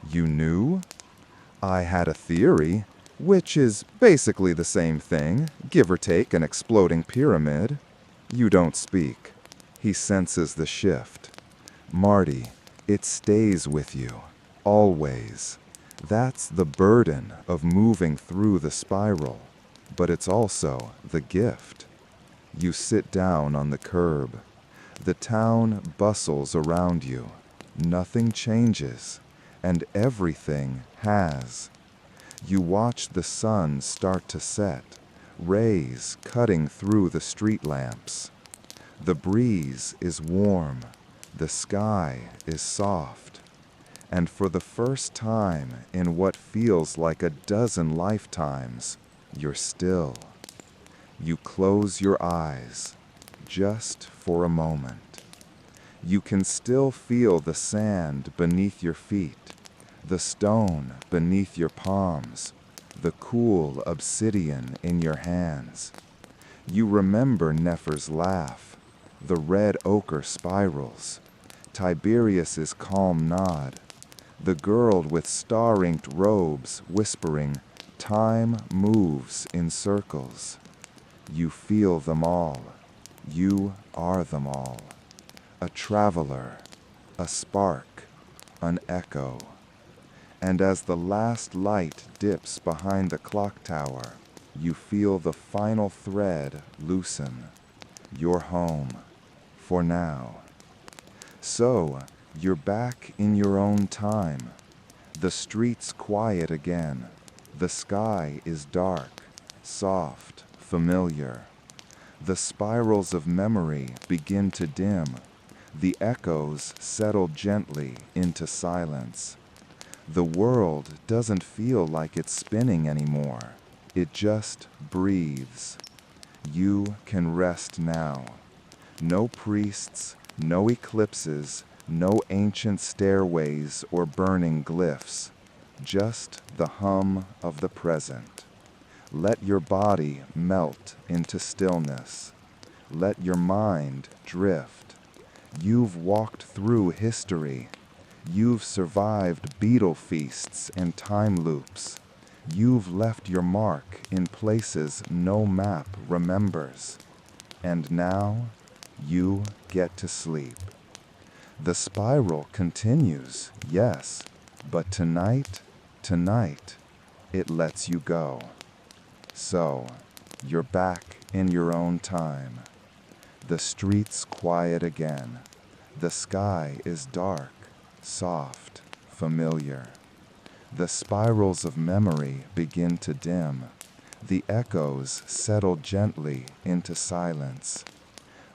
"You knew?" "I had a theory, which is basically the same thing, give or take an exploding pyramid." You don't speak. He senses the shift. Marty, it stays with you, always. That's the burden of moving through the spiral, but it's also the gift. You sit down on the curb. The town bustles around you. Nothing changes, and everything has. You watch the sun start to set, rays cutting through the street lamps. The breeze is warm, the sky is soft, and for the first time in what feels like a dozen lifetimes, you're still. You close your eyes, just for a moment. You can still feel the sand beneath your feet, the stone beneath your palms, the cool obsidian in your hands. You remember Nefer's laugh, the red ochre spirals, Tiberius's calm nod, the girl with star-inked robes whispering, "Time moves in circles." You feel them all. You are them all. A traveler, a spark, an echo. And as the last light dips behind the clock tower, you feel the final thread loosen. You're home, for now. So, you're back in your own time. The street's quiet again. The sky is dark, soft, familiar. The spirals of memory begin to dim. The echoes settle gently into silence. The world doesn't feel like it's spinning anymore. It just breathes. You can rest now. No priests, no eclipses, no ancient stairways or burning glyphs. Just the hum of the present. Let your body melt into stillness. Let your mind drift. You've walked through history. You've survived beetle feasts and time loops. You've left your mark in places no map remembers. And now, you get to sleep. The spiral continues, yes, but tonight, it lets you go. So, you're back in your own time. The street's quiet again. The sky is dark, soft, familiar. The spirals of memory begin to dim. The echoes settle gently into silence.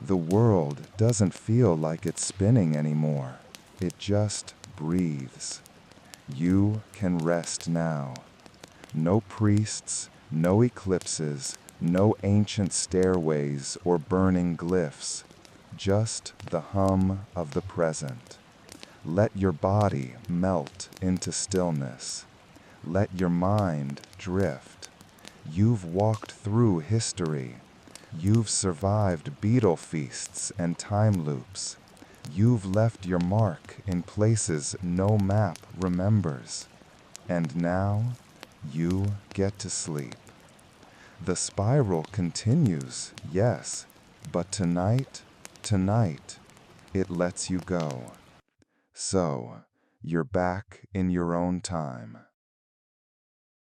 The world doesn't feel like it's spinning anymore. It just breathes. You can rest now. No priests, no eclipses, no ancient stairways or burning glyphs. Just the hum of the present. Let your body melt into stillness. Let your mind drift. You've walked through history. You've survived beetle feasts and time loops. You've left your mark in places no map remembers. And now, you get to sleep. The spiral continues, yes, but tonight, it lets you go. So, you're back in your own time.